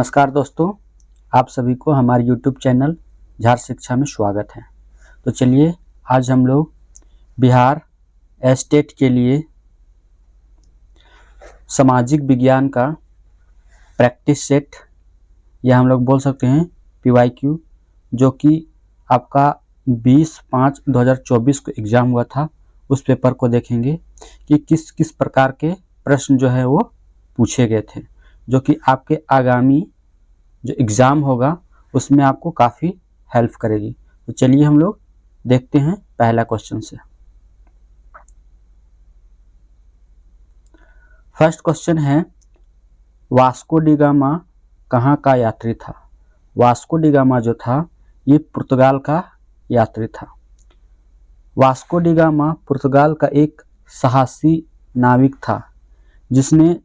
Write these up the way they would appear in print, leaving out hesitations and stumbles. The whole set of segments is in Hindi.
नमस्कार दोस्तों, आप सभी को हमारे YouTube चैनल झार शिक्षा में स्वागत है। तो चलिए आज हम लोग बिहार स्टेट के लिए सामाजिक विज्ञान का प्रैक्टिस सेट या हम लोग बोल सकते हैं PYQ, जो कि आपका 20/5/2024 को एग्ज़ाम हुआ था, उस पेपर को देखेंगे कि किस किस प्रकार के प्रश्न जो है वो पूछे गए थे, जो कि आपके आगामी जो एग्ज़ाम होगा उसमें आपको काफ़ी हेल्प करेगी। तो चलिए हम लोग देखते हैं पहला क्वेश्चन से। फर्स्ट क्वेश्चन है, वास्को डी गामा कहाँ का यात्री था? वास्को डी गामा जो था ये पुर्तगाल का यात्री था। वास्को डी गामा पुर्तगाल का एक साहसी नाविक था जिसने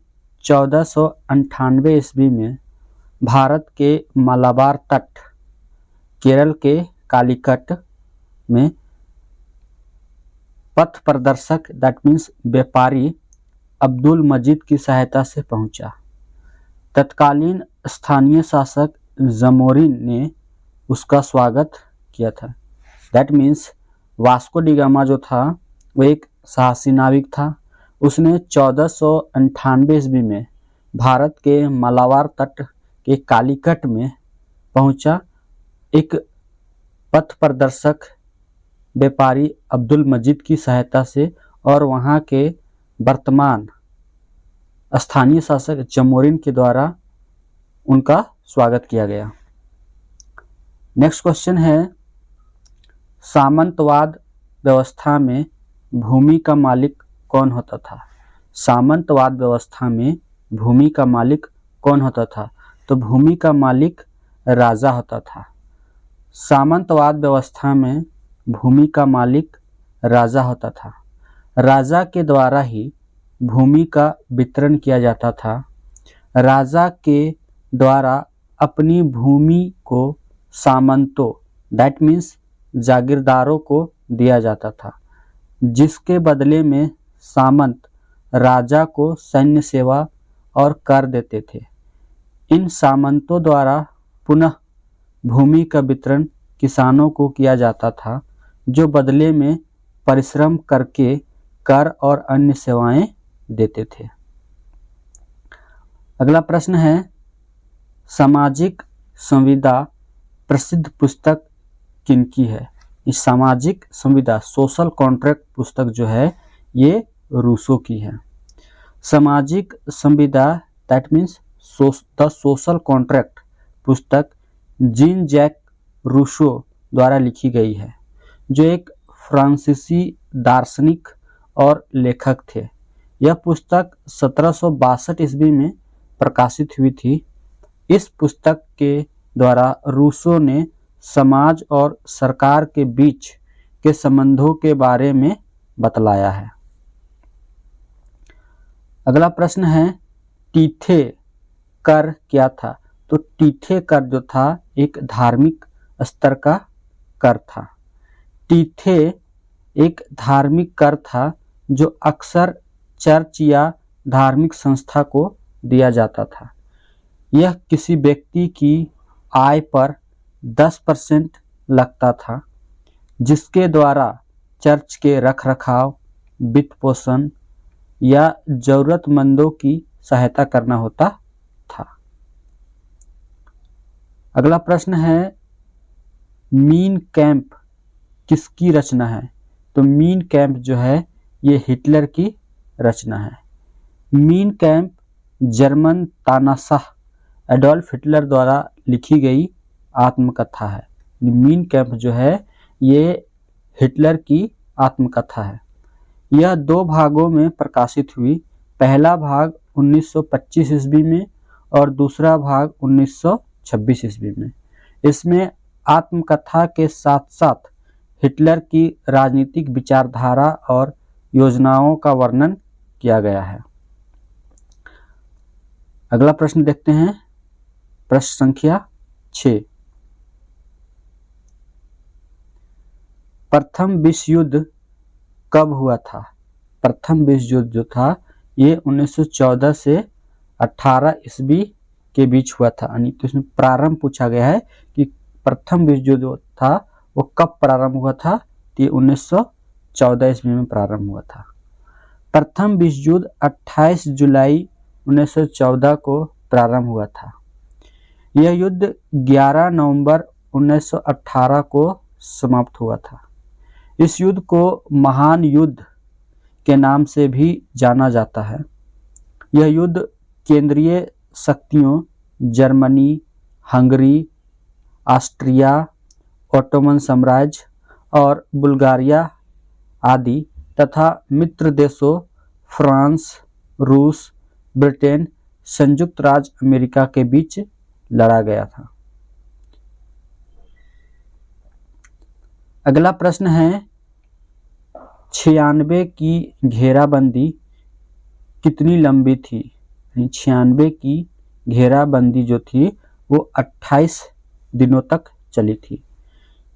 1498 ईस्वी में भारत के मालाबार तट, केरल के कालीकट में पथ प्रदर्शक दैट मीन्स व्यापारी अब्दुल मजीद की सहायता से पहुंचा। तत्कालीन स्थानीय शासक जमोरिन ने उसका स्वागत किया था। That means Vasco D gamma जो था वो एक साहसी नाविक था। उसने 1498 ईस्वी में भारत के मालाबार तट के कालीकट में पहुंचा एक पथ प्रदर्शक व्यापारी अब्दुल मजीद की सहायता से, और वहां के वर्तमान स्थानीय शासक जमोरिन के द्वारा उनका स्वागत किया गया। नेक्स्ट क्वेश्चन है, सामंतवाद व्यवस्था में भूमि का मालिक कौन होता था? सामंतवाद व्यवस्था में भूमि का मालिक कौन होता था? तो भूमि का मालिक राजा होता था। सामंतवाद व्यवस्था में भूमि का मालिक राजा होता था। राजा के द्वारा ही भूमि का वितरण किया जाता था। राजा के द्वारा अपनी भूमि को सामंतों दैट मीन्स जागीरदारों को दिया जाता था, जिसके बदले में सामंत राजा को सैन्य सेवा और कर देते थे। इन सामंतों द्वारा पुनः भूमि का वितरण किसानों को किया जाता था, जो बदले में परिश्रम करके कर और अन्य सेवाएं देते थे। अगला प्रश्न है, सामाजिक संविदा प्रसिद्ध पुस्तक किनकी है? इस सामाजिक संविदा सोशल कॉन्ट्रैक्ट पुस्तक जो है ये रूसो की है। सामाजिक संविदा that means the social contract पुस्तक जीन जैक रूसो द्वारा लिखी गई है, जो एक फ्रांसीसी दार्शनिक और लेखक थे। यह पुस्तक 1762 ईस्वी में प्रकाशित हुई थी। इस पुस्तक के द्वारा रूसो ने समाज और सरकार के बीच के संबंधों के बारे में बतलाया है। अगला प्रश्न है, टीथे कर क्या था? तो टीथे कर जो था एक धार्मिक स्तर का कर था। टीथे एक धार्मिक कर था जो अक्सर चर्च या धार्मिक संस्था को दिया जाता था। यह किसी व्यक्ति की आय पर 10% लगता था, जिसके द्वारा चर्च के रखरखाव, वित्त पोषण या जरूरतमंदों की सहायता करना होता था। अगला प्रश्न है, मीन कैंप किसकी रचना है? तो मीन कैंप जो है ये हिटलर की रचना है। मीन कैंप जर्मन तानाशाह एडोल्फ हिटलर द्वारा लिखी गई आत्मकथा है। मीन कैंप जो है ये हिटलर की आत्मकथा है। यह 2 भागों में प्रकाशित हुई। पहला भाग 1925 ईस्वी में और दूसरा भाग 1926 ईस्वी में। इसमें आत्मकथा के साथ साथ हिटलर की राजनीतिक विचारधारा और योजनाओं का वर्णन किया गया है। अगला प्रश्न देखते हैं, प्रश्न संख्या 6। प्रथम विश्व युद्ध कब हुआ था? प्रथम विश्व युद्ध जो था ये 1914 से 18 ईस्वी के बीच हुआ था। यानी तो इसमें प्रारंभ पूछा गया है कि प्रथम विश्व युद्ध जो था वो कब प्रारंभ हुआ था। ये 1914 ईस्वी में प्रारंभ हुआ था। प्रथम विश्व युद्ध 28 जुलाई 1914 को प्रारंभ हुआ था। यह युद्ध 11 नवंबर 1918 को समाप्त हुआ था। इस युद्ध को महान युद्ध के नाम से भी जाना जाता है। यह युद्ध केंद्रीय शक्तियों जर्मनी, हंगरी, ऑस्ट्रिया, ओटोमन साम्राज्य और बुल्गारिया आदि तथा मित्र देशों फ्रांस, रूस, ब्रिटेन, संयुक्त राज्य अमेरिका के बीच लड़ा गया था। अगला प्रश्न है 96 की घेराबंदी कितनी लंबी थी। 96 की घेराबंदी जो थी वो 28 दिनों तक चली थी।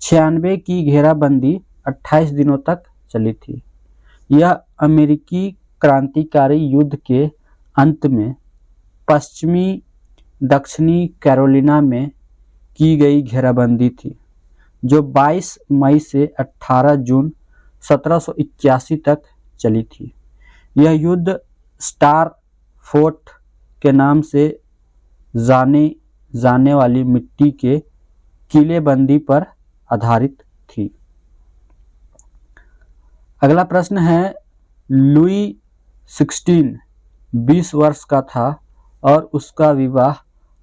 96 की घेराबंदी 28 दिनों तक चली थी। यह अमेरिकी क्रांतिकारी युद्ध के अंत में पश्चिमी दक्षिणी कैरोलिना में की गई घेराबंदी थी, जो 22 मई से 18 जून 1781 तक चली थी। यह युद्ध स्टार फोर्ट के नाम से जाने जाने वाली मिट्टी के किलेबंदी पर आधारित थी। अगला प्रश्न है लुई 16 20 वर्ष का था और उसका विवाह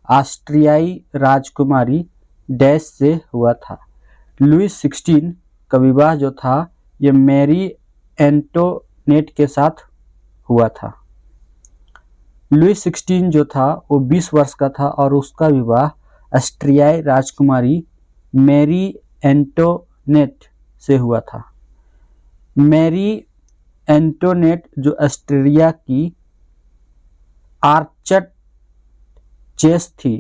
ऑस्ट्रियाई राजकुमारी डैश से हुआ था। लुई 16 का विवाह जो था ये मैरी एंटोनेट के साथ हुआ था। लुई 16 जो था वो 20 वर्ष का था और उसका विवाह ऑस्ट्रियाई राजकुमारी मैरी एंटोनेट से हुआ था। मैरी एंटोनेट जो ऑस्ट्रिया की आर्चडचेस थी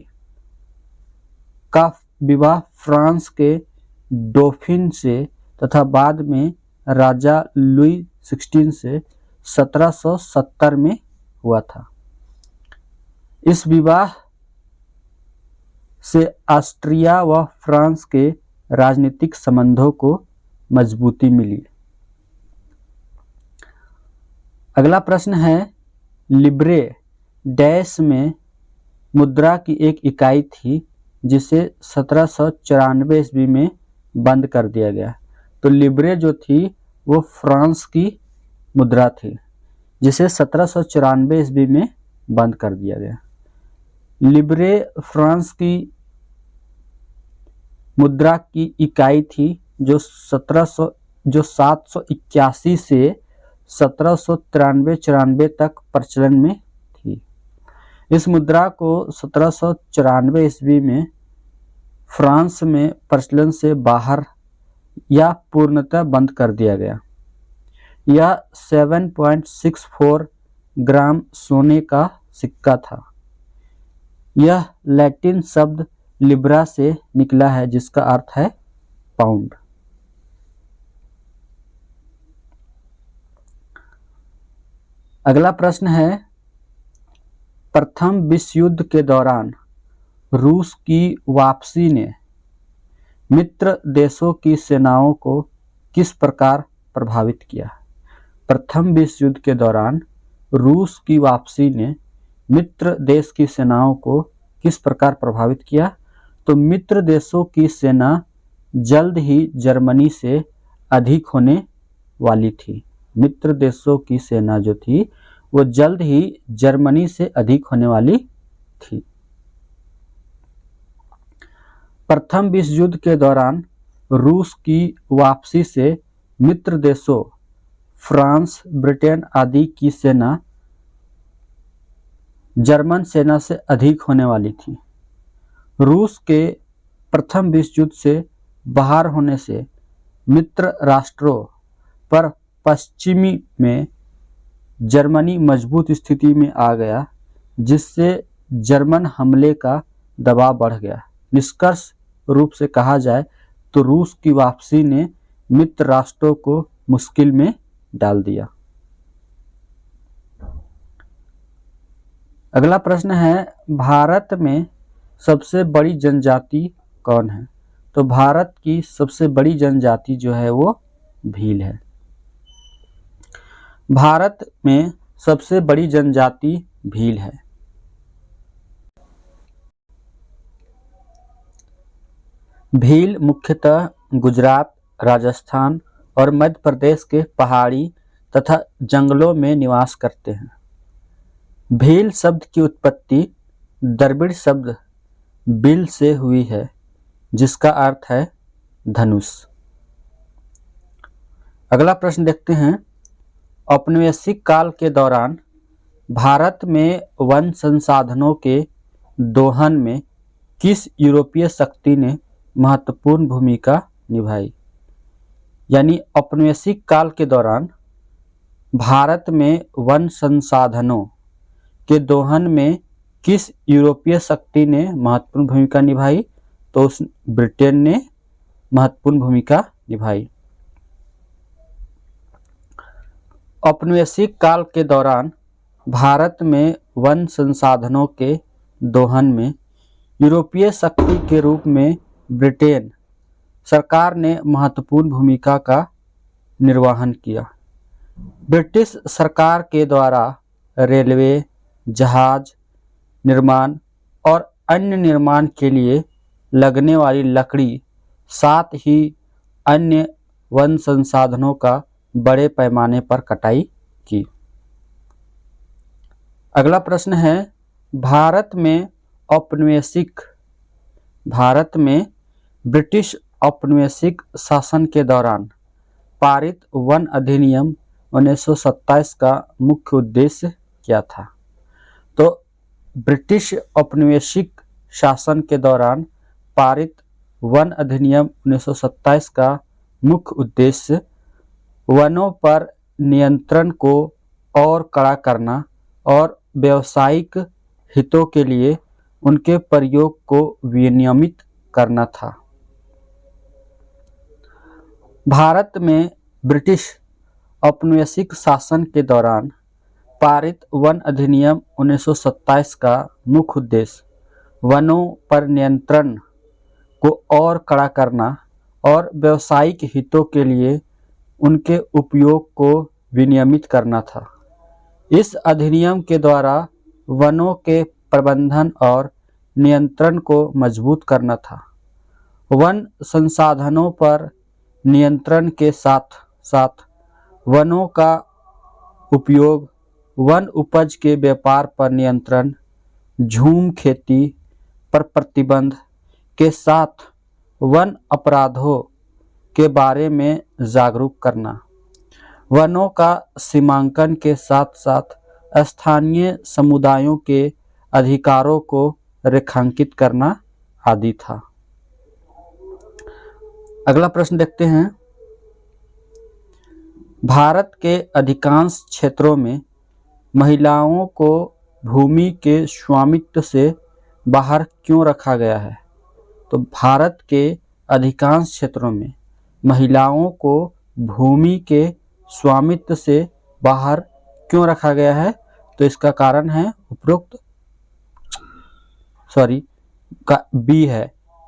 का विवाह फ्रांस के डोफिन से तथा बाद में राजा लुई 16 से 1770 में हुआ था। इस विवाह से ऑस्ट्रिया व फ्रांस के राजनीतिक संबंधों को मजबूती मिली। अगला प्रश्न है लिब्रे डैश में मुद्रा की एक इकाई थी जिसे 1794 ईस्वी में बंद कर दिया गया। तो लिब्रे जो थी वो फ्रांस की मुद्रा थी जिसे 1794 ईस्वी में बंद कर दिया गया। लिब्रे फ्रांस की मुद्रा की इकाई थी जो 781 से 1793-94 तक प्रचलन में थी। इस मुद्रा को 1794 ईस्वी में फ्रांस में प्रचलन से बाहर या पूर्णतः बंद कर दिया गया। यह 7.64 ग्राम सोने का सिक्का था। यह लैटिन शब्द लिब्रा से निकला है जिसका अर्थ है पाउंड। अगला प्रश्न है प्रथम विश्व युद्ध के दौरान रूस की वापसी ने मित्र देशों की सेनाओं को किस प्रकार प्रभावित किया। प्रथम विश्व युद्ध के दौरान रूस की वापसी ने मित्र देश की सेनाओं को किस प्रकार प्रभावित किया। तो मित्र देशों की सेना जल्द ही जर्मनी से अधिक होने वाली थी। मित्र देशों की सेना जो थी वो जल्द ही जर्मनी से अधिक होने वाली थी। प्रथम विश्व युद्ध के दौरान रूस की वापसी से मित्र देशों फ्रांस, ब्रिटेन आदि की सेना जर्मन सेना से अधिक होने वाली थी। रूस के प्रथम विश्व युद्ध से बाहर होने से मित्र राष्ट्रों पर पश्चिमी में जर्मनी मजबूत स्थिति में आ गया, जिससे जर्मन हमले का दबाव बढ़ गया। निष्कर्ष रूप से कहा जाए तो रूस की वापसी ने मित्र राष्ट्रों को मुश्किल में डाल दिया। अगला प्रश्न है, भारत में सबसे बड़ी जनजाति कौन है? तो भारत की सबसे बड़ी जनजाति जो है वो भील है। भारत में सबसे बड़ी जनजाति भील है। भील मुख्यतः गुजरात, राजस्थान और मध्य प्रदेश के पहाड़ी तथा जंगलों में निवास करते हैं। भील शब्द की उत्पत्ति द्रविड़ शब्द बिल से हुई है, जिसका अर्थ है धनुष। अगला प्रश्न देखते हैं, औपनिवेशिक काल के दौरान भारत में वन संसाधनों के दोहन में किस यूरोपीय शक्ति ने महत्वपूर्ण भूमिका निभाई? यानी औपनिवेशिक काल के दौरान भारत में वन संसाधनों के दोहन में किस यूरोपीय शक्ति ने महत्वपूर्ण भूमिका निभाई? तो उस ब्रिटेन ने महत्वपूर्ण भूमिका निभाई। औपनिवेशिक काल के दौरान भारत में वन संसाधनों के दोहन में यूरोपीय शक्ति के रूप में ब्रिटेन सरकार ने महत्वपूर्ण भूमिका का निर्वहन किया। ब्रिटिश सरकार के द्वारा रेलवे, जहाज निर्माण और अन्य निर्माण के लिए लगने वाली लकड़ी, साथ ही अन्य वन संसाधनों का बड़े पैमाने पर कटाई की। अगला प्रश्न है, भारत में ब्रिटिश औपनिवेशिक शासन के दौरान पारित वन अधिनियम 1927 का मुख्य उद्देश्य क्या था? तो ब्रिटिश औपनिवेशिक शासन के दौरान पारित वन अधिनियम 1927 का मुख्य उद्देश्य वनों पर नियंत्रण को और कड़ा करना और व्यावसायिक हितों के लिए उनके प्रयोग को विनियमित करना था। भारत में ब्रिटिश औपनिवेशिक शासन के दौरान पारित वन अधिनियम 1927 का मुख्य उद्देश्य वनों पर नियंत्रण को और कड़ा करना और व्यावसायिक हितों के लिए उनके उपयोग को विनियमित करना था। इस अधिनियम के द्वारा वनों के प्रबंधन और नियंत्रण को मजबूत करना था। वन संसाधनों पर नियंत्रण के साथ साथ वनों का उपयोग, वन उपज के व्यापार पर नियंत्रण, झूम खेती पर प्रतिबंध के साथ वन अपराधों के बारे में जागरूक करना, वनों का सीमांकन के साथ साथ स्थानीय समुदायों के अधिकारों को रेखांकित करना आदि था। अगला प्रश्न देखते हैं, भारत के अधिकांश क्षेत्रों में महिलाओं को भूमि के स्वामित्व से बाहर क्यों रखा गया है? तो भारत के अधिकांश क्षेत्रों में महिलाओं को भूमि के स्वामित्व से बाहर क्यों रखा गया है? तो इसका कारण है बी है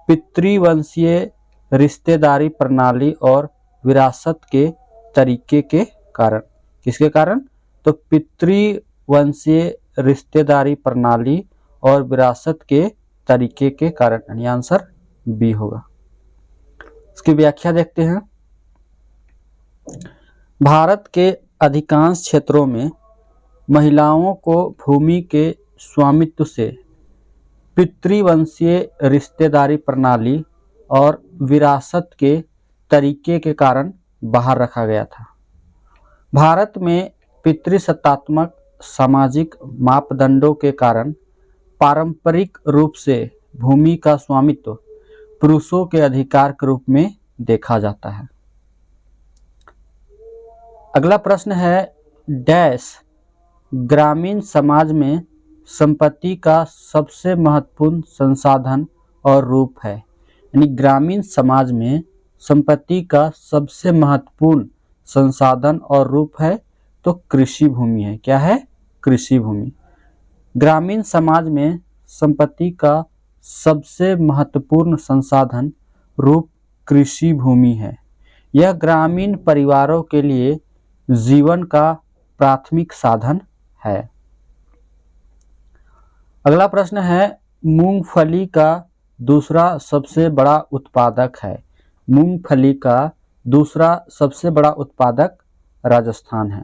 पितृवंशीय रिश्तेदारी प्रणाली और विरासत के तरीके के कारण। किसके कारण? तो पितृवंशीय रिश्तेदारी प्रणाली और विरासत के तरीके के कारण, यानी आंसर बी होगा। इसकी व्याख्या देखते हैं, भारत के अधिकांश क्षेत्रों में महिलाओं को भूमि के स्वामित्व से पितृवंशीय रिश्तेदारी प्रणाली और विरासत के तरीके के कारण बाहर रखा गया था। भारत में पितृसत्तात्मक सामाजिक मापदंडों के कारण पारंपरिक रूप से भूमि का स्वामित्व पुरुषों के अधिकार के रूप में देखा जाता है। अगला प्रश्न है, डैश ग्रामीण समाज में संपत्ति का सबसे महत्वपूर्ण संसाधन और रूप है। यानी ग्रामीण समाज में संपत्ति का सबसे महत्वपूर्ण संसाधन और रूप है तो कृषि भूमि है। क्या है? कृषि भूमि। ग्रामीण समाज में संपत्ति का सबसे महत्वपूर्ण संसाधन रूप कृषि भूमि है। यह ग्रामीण परिवारों के लिए जीवन का प्राथमिक साधन है। अगला प्रश्न है, मूंगफली का दूसरा सबसे बड़ा उत्पादक है। मूंगफली का दूसरा सबसे बड़ा उत्पादक राजस्थान है।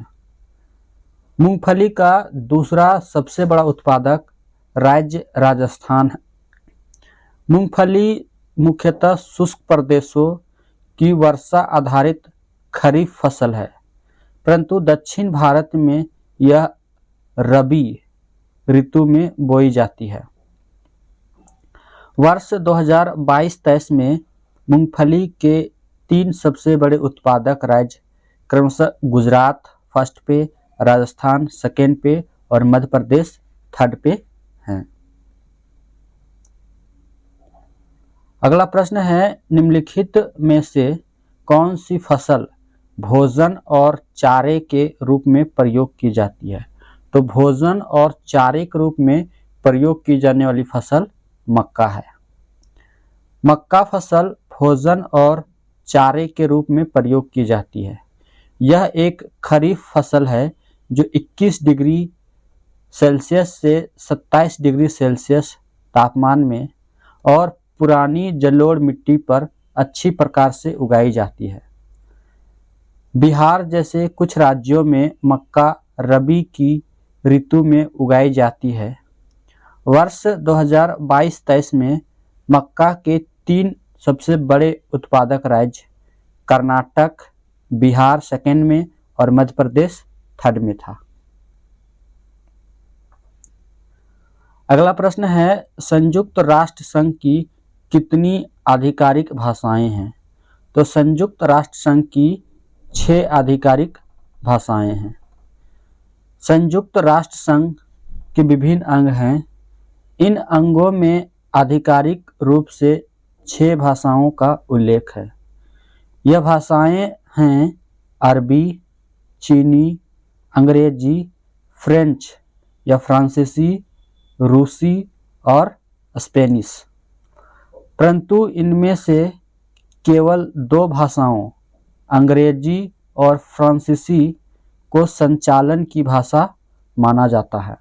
मूंगफली का दूसरा सबसे बड़ा उत्पादक राज्य राजस्थान है। मूंगफली मुख्यतः शुष्क प्रदेशों की वर्षा आधारित खरीफ फसल है, परंतु दक्षिण भारत में यह रबी ऋतु में बोई जाती है। वर्ष 2022-23 में मूंगफली के 3 सबसे बड़े उत्पादक राज्य क्रमशः गुजरात फर्स्ट पे, राजस्थान सेकेंड पे और मध्य प्रदेश थर्ड पे हैं। अगला प्रश्न है, निम्नलिखित में से कौन सी फसल भोजन और चारे के रूप में प्रयोग की जाती है? तो भोजन और चारे के रूप में प्रयोग की जाने वाली फसल मक्का है। मक्का फसल भोजन और चारे के रूप में प्रयोग की जाती है। यह एक खरीफ फसल है जो 21 डिग्री सेल्सियस से 27 डिग्री सेल्सियस तापमान में और पुरानी जलोढ़ मिट्टी पर अच्छी प्रकार से उगाई जाती है। बिहार जैसे कुछ राज्यों में मक्का रबी की ऋतु में उगाई जाती है। वर्ष 2022-23 में मक्का के 3 सबसे बड़े उत्पादक राज्य कर्नाटक, बिहार सेकेंड में और मध्य प्रदेश थर्ड में था। अगला प्रश्न है, संयुक्त राष्ट्र संघ की कितनी आधिकारिक भाषाएं हैं? तो संयुक्त राष्ट्र संघ की 6 आधिकारिक भाषाएं हैं। संयुक्त राष्ट्र संघ के विभिन्न अंग हैं। इन अंगों में आधिकारिक रूप से 6 भाषाओं का उल्लेख है। यह भाषाएं हैं अरबी, चीनी, अंग्रेजी, फ्रेंच या फ्रांसीसी, रूसी और स्पेनिश। परंतु इनमें से केवल 2 भाषाओं अंग्रेजी और फ्रांसीसी को संचालन की भाषा माना जाता है।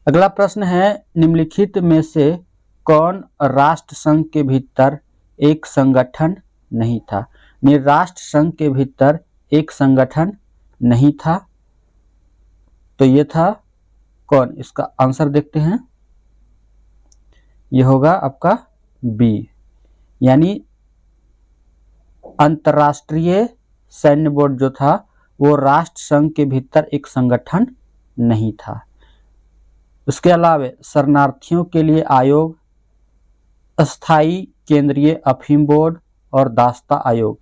अगला प्रश्न है, निम्नलिखित में से कौन राष्ट्र संघ के भीतर एक संगठन नहीं था? राष्ट्र संघ के भीतर एक संगठन नहीं था, तो ये था कौन? इसका आंसर देखते हैं। यह होगा आपका बी, यानी अंतर्राष्ट्रीय सैन्य बोर्ड जो था वो राष्ट्र संघ के भीतर एक संगठन नहीं था। उसके अलावा शरणार्थियों के लिए आयोग, अस्थाई केंद्रीय अफीम बोर्ड और दास्ता आयोग,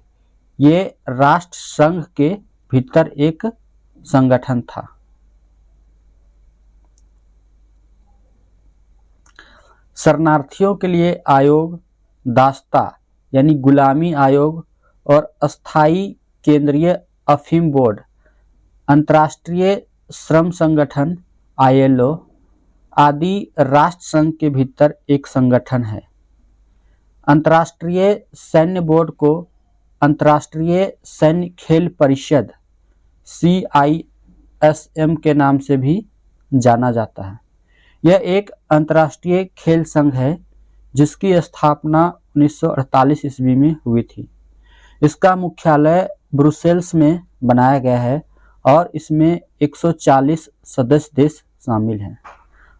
ये राष्ट्र संघ के भीतर एक संगठन था। शरणार्थियों के लिए आयोग, दास्ता यानी गुलामी आयोग और अस्थाई केंद्रीय अफीम बोर्ड, अंतर्राष्ट्रीय श्रम संगठन ILO आदि राष्ट्र संघ के भीतर एक संगठन है। अंतर्राष्ट्रीय सैन्य बोर्ड को अंतर्राष्ट्रीय सैन्य खेल परिषद CISM के नाम से भी जाना जाता है। यह एक अंतर्राष्ट्रीय खेल संघ है जिसकी स्थापना 1948 ईस्वी में हुई थी। इसका मुख्यालय ब्रुसेल्स में बनाया गया है और इसमें 140 सदस्य देश शामिल हैं।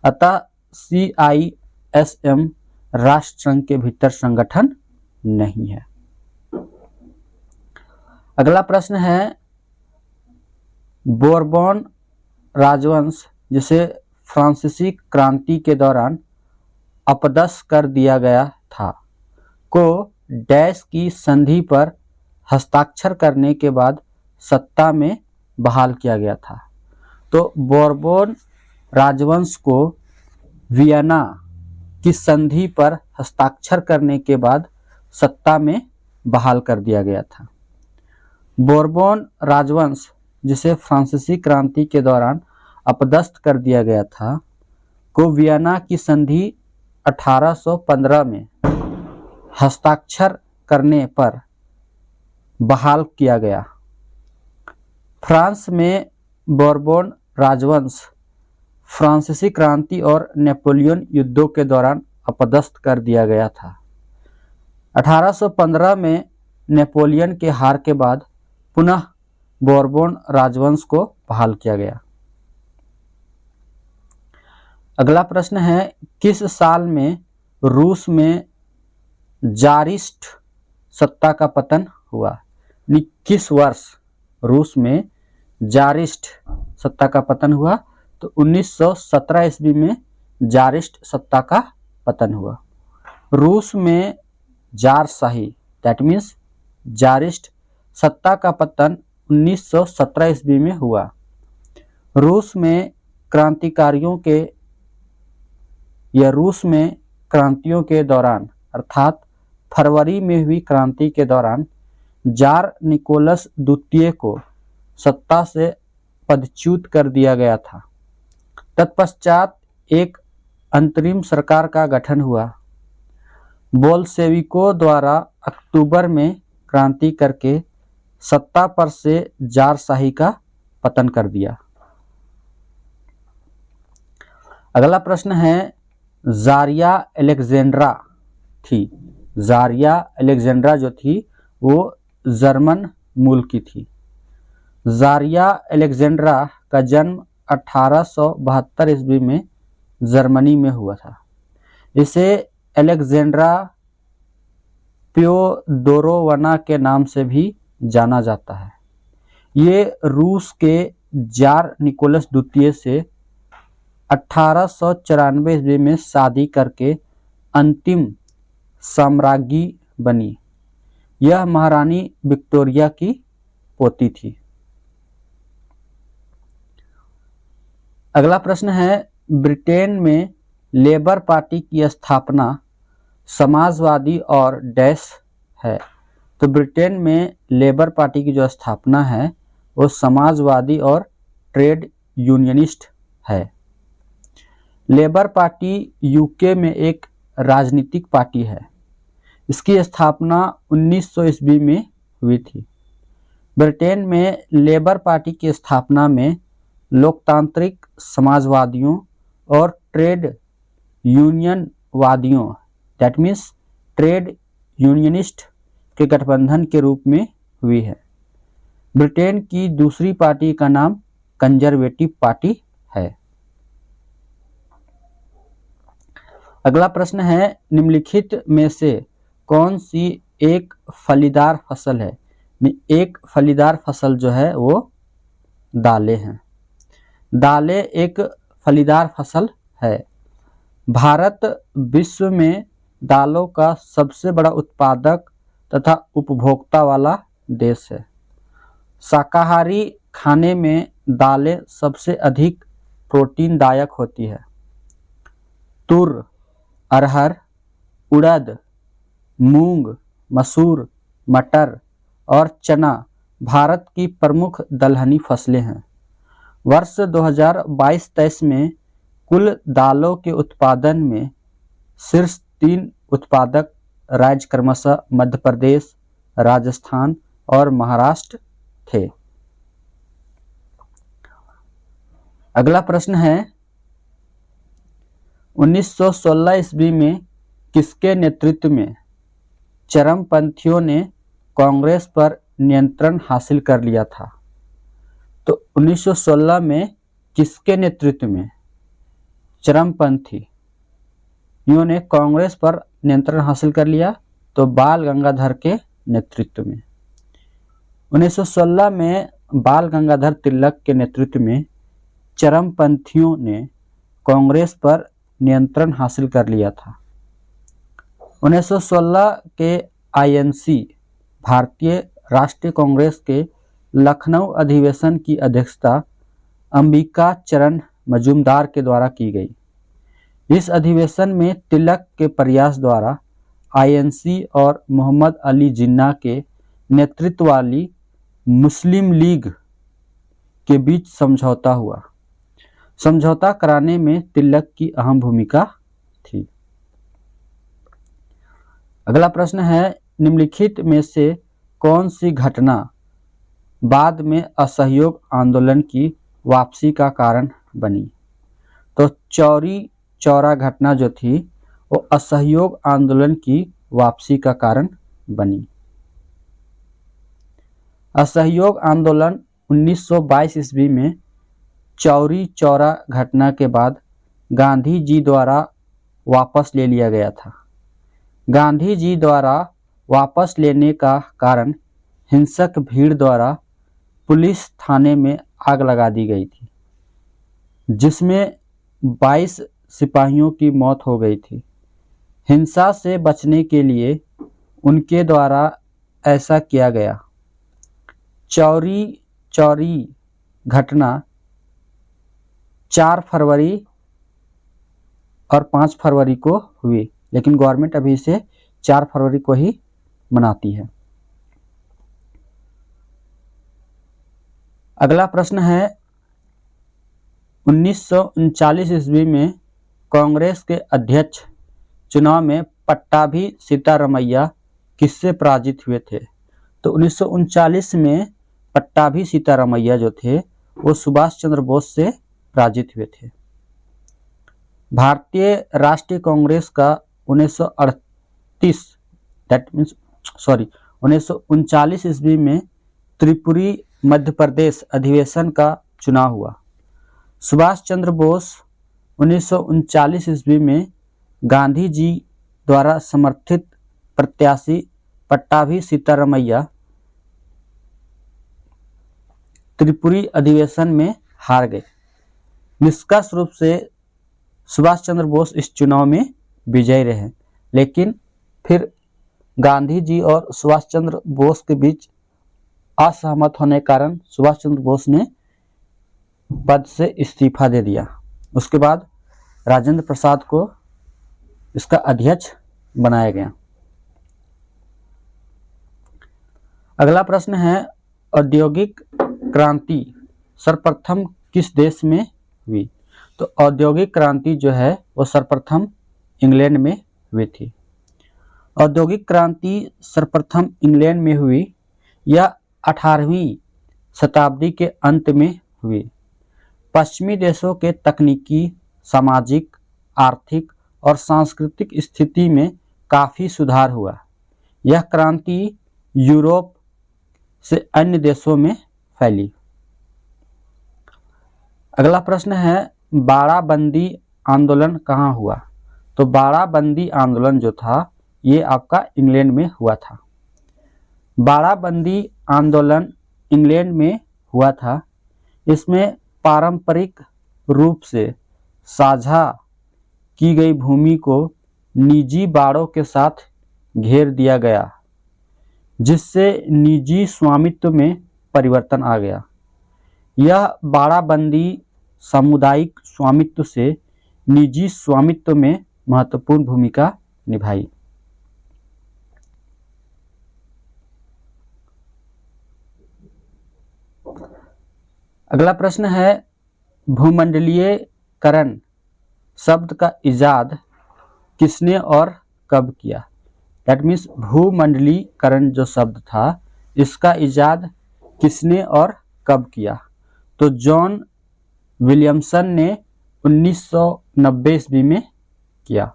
अतः CISM राष्ट्र संघ के भीतर संगठन नहीं है। अगला प्रश्न है, बोरबोन राजवंश जिसे फ्रांसीसी क्रांति के दौरान अपदस्थ कर दिया गया था को डैश की संधि पर हस्ताक्षर करने के बाद सत्ता में बहाल किया गया था। तो बोरबोन राजवंश को वियना की संधि पर हस्ताक्षर करने के बाद सत्ता में बहाल कर दिया गया था। बोरबोन राजवंश जिसे फ्रांसीसी क्रांति के दौरान अपदस्थ कर दिया गया था को वियना की संधि 1815 में हस्ताक्षर करने पर बहाल किया गया। फ्रांस में बोरबोन राजवंश फ्रांसीसी क्रांति और नेपोलियन युद्धों के दौरान अपदस्थ कर दिया गया था। 1815 में नेपोलियन के हार के बाद पुनः बोरबोन राजवंश को बहाल किया गया। अगला प्रश्न है, किस साल में रूस में जारिस्ट सत्ता का पतन हुआ? किस वर्ष रूस में जारिस्ट सत्ता का पतन हुआ? तो 1917 ईस्वी में जारिस्ट सत्ता का पतन हुआ। रूस में जारशाही दैट मीन्स जारिस्ट सत्ता का पतन 1917 ईस्वी में हुआ। रूस में क्रांतियों के दौरान अर्थात फरवरी में हुई क्रांति के दौरान जार निकोलस द्वितीय को सत्ता से पदच्युत कर दिया गया था। तत्पश्चात एक अंतरिम सरकार का गठन हुआ। बोल्शेविकों द्वारा अक्टूबर में क्रांति करके सत्ता पर से जारशाही का पतन कर दिया। अगला प्रश्न है, जारिया अलेक्जेंड्रा थी। जारिया अलेक्जेंड्रा जो थी वो जर्मन मूल की थी। जारिया अलेक्जेंड्रा का जन्म 1872 ईस्वी में जर्मनी में हुआ था। इसे अलेक्जेंड्रा प्योदोरोवना के नाम से भी जाना जाता है। ये रूस के जार निकोलस द्वितीय से 1894 ईस्वी में शादी करके अंतिम साम्राज्ञी बनी। यह महारानी विक्टोरिया की पोती थी। अगला प्रश्न है, ब्रिटेन में लेबर पार्टी की स्थापना समाजवादी और डैश है। तो ब्रिटेन में लेबर पार्टी की जो स्थापना है वो समाजवादी और ट्रेड यूनियनिस्ट है। लेबर पार्टी यूके में एक राजनीतिक पार्टी है। इसकी स्थापना 1900 ईस्वी में हुई थी। ब्रिटेन में लेबर पार्टी की स्थापना में लोकतांत्रिक समाजवादियों और ट्रेड यूनियनवादियों दैट मीन्स ट्रेड यूनियनिस्ट के गठबंधन के रूप में हुई है। ब्रिटेन की दूसरी पार्टी का नाम कंजर्वेटिव पार्टी है। अगला प्रश्न है, निम्नलिखित में से कौन सी एक फलीदार फसल है? एक फलीदार फसल जो है वो दालें हैं। दालें एक फलीदार फसल है। भारत विश्व में दालों का सबसे बड़ा उत्पादक तथा उपभोक्ता वाला देश है। शाकाहारी खाने में दालें सबसे अधिक प्रोटीनदायक होती है। तुर, अरहर, उड़द, मूंग, मसूर, मटर और चना भारत की प्रमुख दलहनी फसलें हैं। वर्ष 2022-23 में कुल दालों के उत्पादन में शीर्ष 3 उत्पादक राज्य क्रमशः मध्य प्रदेश, राजस्थान और महाराष्ट्र थे। अगला प्रश्न है, 1916 ईस्वी में किसके नेतृत्व में चरमपंथियों ने कांग्रेस पर नियंत्रण हासिल कर लिया था? तो 1916 में किसके नेतृत्व में चरमपंथियों ने कांग्रेस पर नियंत्रण हासिल कर लिया? तो बाल गंगाधर के नेतृत्व में। 1916 में बाल गंगाधर तिलक के नेतृत्व में चरमपंथियों ने कांग्रेस पर नियंत्रण हासिल कर लिया था। 1916 के आईएनसी भारतीय राष्ट्रीय कांग्रेस के लखनऊ अधिवेशन की अध्यक्षता अंबिका चरण मजूमदार के द्वारा की गई। इस अधिवेशन में तिलक के प्रयास द्वारा आईएनसी और मोहम्मद अली जिन्ना के नेतृत्व वाली मुस्लिम लीग के बीच समझौता हुआ। समझौता कराने में तिलक की अहम भूमिका थी। अगला प्रश्न है, निम्नलिखित में से कौन सी घटना बाद में असहयोग आंदोलन की वापसी का कारण बनी? तो चौरी चौरा घटना जो थी वो असहयोग आंदोलन की वापसी का कारण बनी। असहयोग आंदोलन 1922 ईस्वी में चौरी चौरा घटना के बाद गांधी जी द्वारा वापस ले लिया गया था। गांधी जी द्वारा वापस लेने का कारण हिंसक भीड़ द्वारा पुलिस थाने में आग लगा दी गई थी, जिसमें 22 सिपाहियों की मौत हो गई थी। हिंसा से बचने के लिए उनके द्वारा ऐसा किया गया। चौरी चौरी घटना 4 फरवरी और 5 फरवरी को हुई, लेकिन गवर्नमेंट अभी इसे 4 फरवरी को ही मनाती है। अगला प्रश्न है, 1939 ईस्वी में कांग्रेस के अध्यक्ष चुनाव में पट्टाभी सीतारमैया किससे पराजित हुए थे? तो 1939 में पट्टाभी सीतारमैया जो थे वो सुभाष चंद्र बोस से पराजित हुए थे। भारतीय राष्ट्रीय कांग्रेस का 1939 ईस्वी में त्रिपुरी मध्य प्रदेश अधिवेशन का चुनाव हुआ। सुभाष चंद्र बोस 1939 ईस्वी में गांधी जी द्वारा समर्थित प्रत्याशी पट्टाभी सीतारमैया त्रिपुरी अधिवेशन में हार गए। निष्कर्ष रूप से सुभाष चंद्र बोस इस चुनाव में विजयी रहे, लेकिन फिर गांधी जी और सुभाष चंद्र बोस के बीच असहमत होने के कारण सुभाष चंद्र बोस ने पद से इस्तीफा दे दिया। उसके बाद राजेंद्र प्रसाद को इसका अध्यक्ष बनाया गया। अगला प्रश्न है, औद्योगिक क्रांति सर्वप्रथम किस देश में हुई? तो औद्योगिक क्रांति जो है वो सर्वप्रथम इंग्लैंड में हुई थी। औद्योगिक क्रांति सर्वप्रथम इंग्लैंड में हुई। यह 18वीं शताब्दी के अंत में हुई। पश्चिमी देशों के तकनीकी, सामाजिक, आर्थिक और सांस्कृतिक स्थिति में काफ़ी सुधार हुआ। यह क्रांति यूरोप से अन्य देशों में फैली। अगला प्रश्न है, बाड़ाबंदी आंदोलन कहाँ हुआ? तो बाड़ाबंदी आंदोलन जो था ये आपका इंग्लैंड में हुआ था। बाड़ाबंदी आंदोलन इंग्लैंड में हुआ था। इसमें पारंपरिक रूप से साझा की गई भूमि को निजी बाड़ों के साथ घेर दिया गया, जिससे निजी स्वामित्व में परिवर्तन आ गया। यह बाड़ाबंदी सामुदायिक स्वामित्व से निजी स्वामित्व में महत्वपूर्ण भूमिका निभाई। अगला प्रश्न है, भूमंडलीयकरण शब्द का इजाद किसने और कब किया? दैट मीन्स भूमंडलीकरण जो शब्द था इसका इजाद किसने और कब किया? तो जॉन विलियमसन ने 1990 ईस्वी में किया।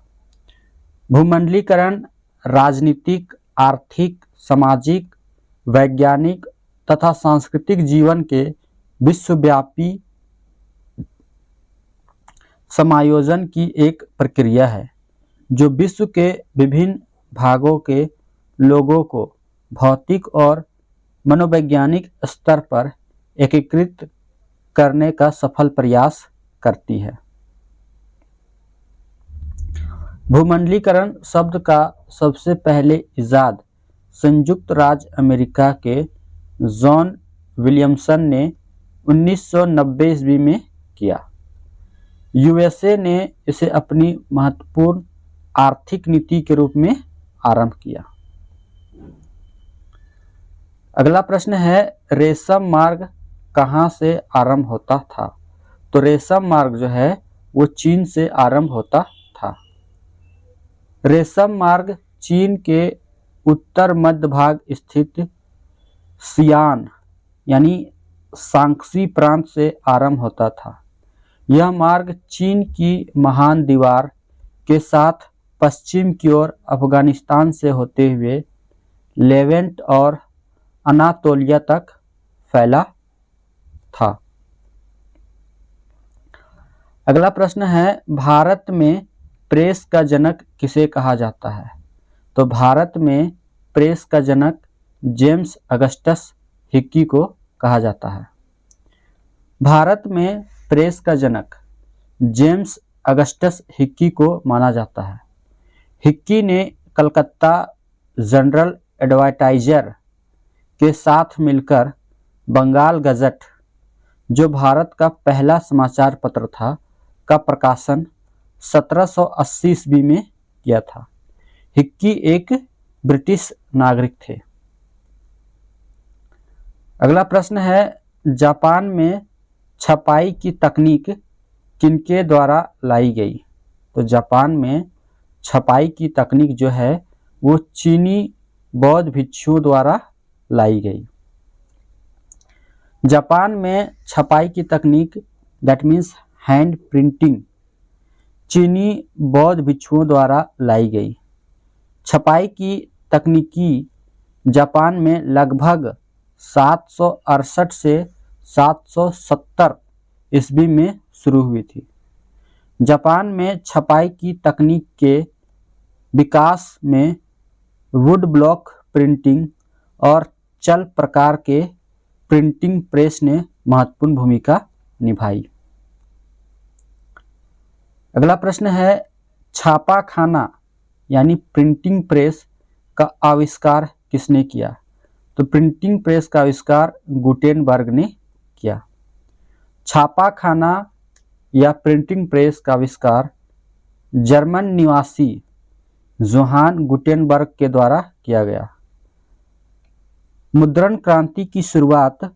भूमंडलीकरण राजनीतिक, आर्थिक, सामाजिक, वैज्ञानिक तथा सांस्कृतिक जीवन के विश्वव्यापी समायोजन की एक प्रक्रिया है जो विश्व के विभिन्न भागों के लोगों को भौतिक और मनोवैज्ञानिक स्तर पर एकीकृत करने का सफल प्रयास करती है। भूमंडलीकरण शब्द का सबसे पहले इजाद संयुक्त राज्य अमेरिका के जॉन विलियमसन ने 1990 ईस्वी में किया। यूएसए ने इसे अपनी महत्वपूर्ण आर्थिक नीति के रूप में आरंभ किया। अगला प्रश्न है, रेशम मार्ग कहाँ से आरंभ होता था? तो रेशम मार्ग जो है वो चीन से आरंभ होता था। रेशम मार्ग चीन के उत्तर मध्य भाग स्थित सियान यानी शांक्सी प्रांत से आरंभ होता था। यह मार्ग चीन की महान दीवार के साथ पश्चिम की ओर अफगानिस्तान से होते हुए लेवेंट और अनातोलिया तक फैला था। अगला प्रश्न है, भारत में प्रेस का जनक किसे कहा जाता है? तो भारत में प्रेस का जनक जेम्स अगस्टस हिक्की को कहा जाता है। भारत में प्रेस का जनक जेम्स अगस्टस हिक्की को माना जाता है। हिक्की ने कलकत्ता जनरल एडवर्टाइजर के साथ मिलकर बंगाल गजट, जो भारत का पहला समाचार पत्र था, का प्रकाशन 1780 ईस्वी में किया था। हिक्की एक ब्रिटिश नागरिक थे। अगला प्रश्न है, जापान में छपाई की तकनीक किनके द्वारा लाई गई? तो जापान में छपाई की तकनीक जो है वो चीनी बौद्ध भिक्षुओं द्वारा लाई गई। जापान में छपाई की तकनीक दैट मीन्स हैंड प्रिंटिंग चीनी बौद्ध भिक्षुओं द्वारा लाई गई। छपाई की तकनीकी जापान में लगभग 768 से 770 ईस्वी में शुरू हुई थी। जापान में छपाई की तकनीक के विकास में वुड ब्लॉक प्रिंटिंग और चल प्रकार के प्रिंटिंग प्रेस ने महत्वपूर्ण भूमिका निभाई। अगला प्रश्न है, छापाखाना यानी प्रिंटिंग प्रेस का आविष्कार किसने किया? तो प्रिंटिंग प्रेस का आविष्कार गुटेनबर्ग ने किया। छापाखाना या प्रिंटिंग प्रेस का आविष्कार जर्मन निवासी जोहान गुटेनबर्ग के द्वारा किया गया। मुद्रण क्रांति की शुरुआत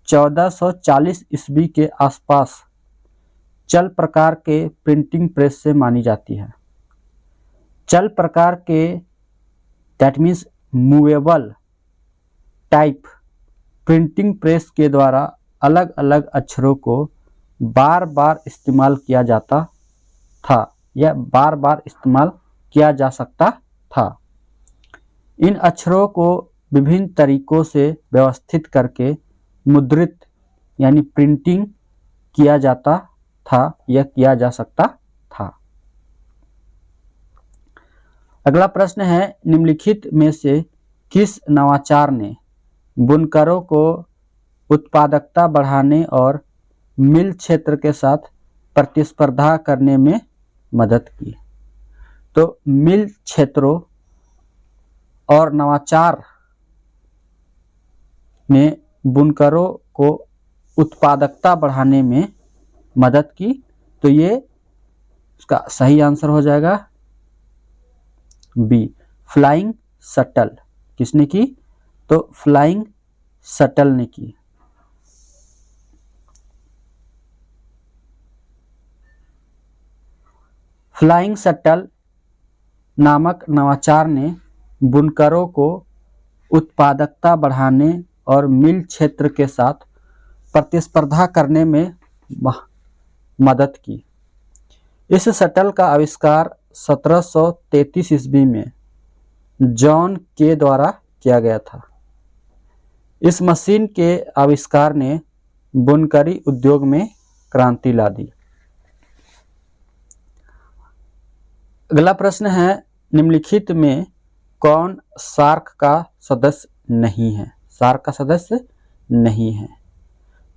1440 ईस्वी के आसपास चल प्रकार के प्रिंटिंग प्रेस से मानी जाती है। चल प्रकार के that means movable type printing press के द्वारा अलग अलग अक्षरों को बार बार इस्तेमाल किया जाता था या बार बार इस्तेमाल किया जा सकता था। इन अक्षरों को विभिन्न तरीकों से व्यवस्थित करके मुद्रित यानी प्रिंटिंग किया जाता था या किया जा सकता था। अगला प्रश्न है, निम्नलिखित में से किस नवाचार ने बुनकरों को उत्पादकता बढ़ाने और मिल क्षेत्र के साथ प्रतिस्पर्धा करने में मदद की? तो मिल क्षेत्रों और नवाचार ने बुनकरों को उत्पादकता बढ़ाने में मदद की। तो ये इसका सही आंसर हो जाएगा बी, फ्लाइंग शटल। किसने की? तो फ्लाइंग शटल ने की। फ्लाइंग शटल नामक नवाचार ने बुनकरों को उत्पादकता बढ़ाने और मिल क्षेत्र के साथ प्रतिस्पर्धा करने में मदद की। इस शटल का आविष्कार 1733 ईस्वी में जॉन के द्वारा किया गया था। इस मशीन के आविष्कार ने बुनकरी उद्योग में क्रांति ला दी। अगला प्रश्न है, निम्नलिखित में कौन सार्क का सदस्य नहीं है? सार्क का सदस्य नहीं है।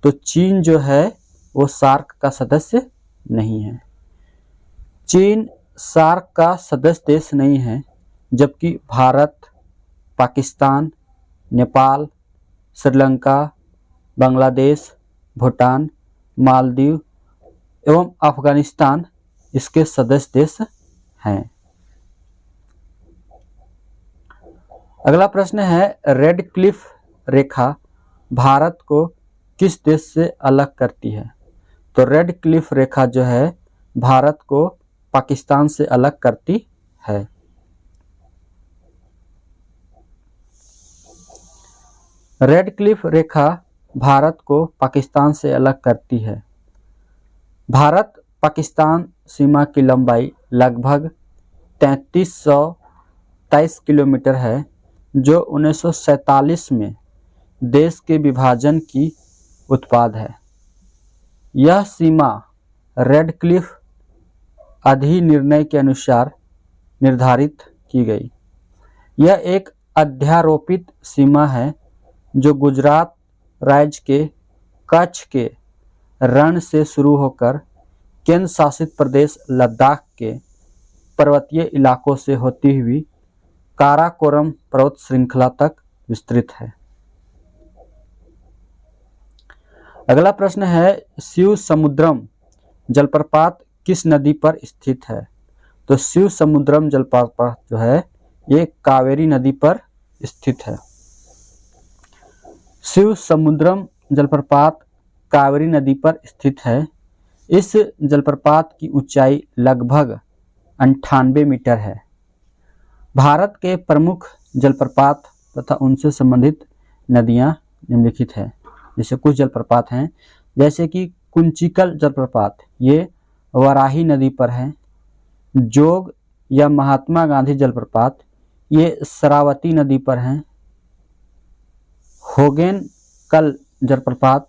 तो चीन जो है वो सार्क का सदस्य नहीं है। चीन सार्क का सदस्य देश नहीं है, जबकि भारत, पाकिस्तान, नेपाल, श्रीलंका, बांग्लादेश, भूटान, मालदीव एवं अफगानिस्तान इसके सदस्य देश हैं। अगला प्रश्न है, रेड क्लिफ रेखा भारत को किस देश से अलग करती है? तो रेड क्लिफ रेखा जो है भारत को पाकिस्तान से अलग करती है। रेड क्लिफ रेखा भारत को पाकिस्तान से अलग करती है। भारत पाकिस्तान सीमा की लंबाई लगभग 3323 किलोमीटर है, जो 1947 में देश के विभाजन की उत्पाद है। यह सीमा रेड क्लिफ अधिनिर्णय के अनुसार निर्धारित की गई। यह एक अध्यारोपित सीमा है जो गुजरात राज्य के कच्छ के रण से शुरू होकर केंद्र शासित प्रदेश लद्दाख के पर्वतीय इलाकों से होती हुई काराकोरम पर्वत श्रृंखला तक विस्तृत है। अगला प्रश्न है, शिव समुद्रम जलप्रपात किस नदी पर स्थित है? तो शिव समुद्रम जलप्रपात जो है ये कावेरी नदी पर स्थित है। शिव समुद्रम जलप्रपात कावेरी नदी पर स्थित है। इस जलप्रपात की ऊंचाई लगभग 98 मीटर है। भारत के प्रमुख जलप्रपात तथा उनसे संबंधित नदियां निम्नलिखित है। जैसे कुछ जलप्रपात हैं, जैसे कि कुंचिकल जलप्रपात, ये वराही नदी पर है। जोग या महात्मा गांधी जलप्रपात, ये शरावती नदी पर है। होगेनकल जलप्रपात,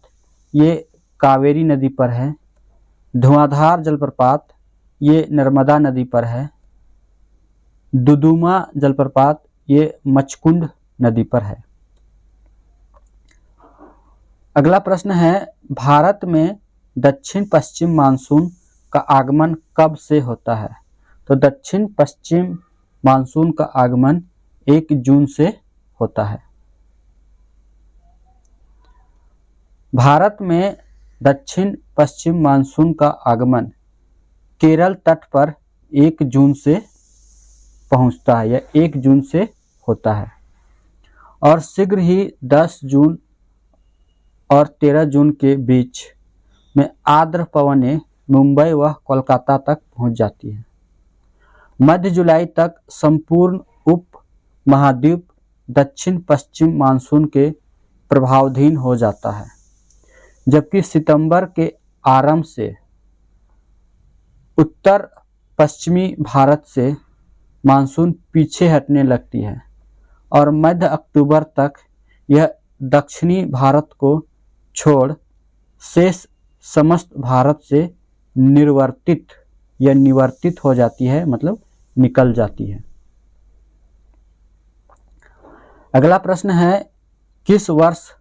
ये कावेरी नदी पर है। धुआंधार जलप्रपात, ये नर्मदा नदी पर है। दुदुमा जलप्रपात, ये मचकुंड नदी पर है। अगला प्रश्न है, भारत में दक्षिण पश्चिम मानसून का आगमन कब से होता है? तो दक्षिण पश्चिम मानसून का आगमन 1 जून से होता है। भारत में दक्षिण पश्चिम मानसून का आगमन केरल तट पर 1 जून से पहुंचता है या 1 जून से होता है और शीघ्र ही 10 जून और 13 जून के बीच में आर्द्र पवनें मुंबई व कोलकाता तक पहुंच जाती है। मध्य जुलाई तक संपूर्ण उप महाद्वीप दक्षिण पश्चिम मानसून के प्रभावाधीन हो जाता है, जबकि सितंबर के आरंभ से उत्तर पश्चिमी भारत से मानसून पीछे हटने लगती है और मध्य अक्टूबर तक यह दक्षिणी भारत को छोड़ शेष समस्त भारत से निवर्तित हो जाती है, मतलब निकल जाती है। अगला प्रश्न है, किस वर्ष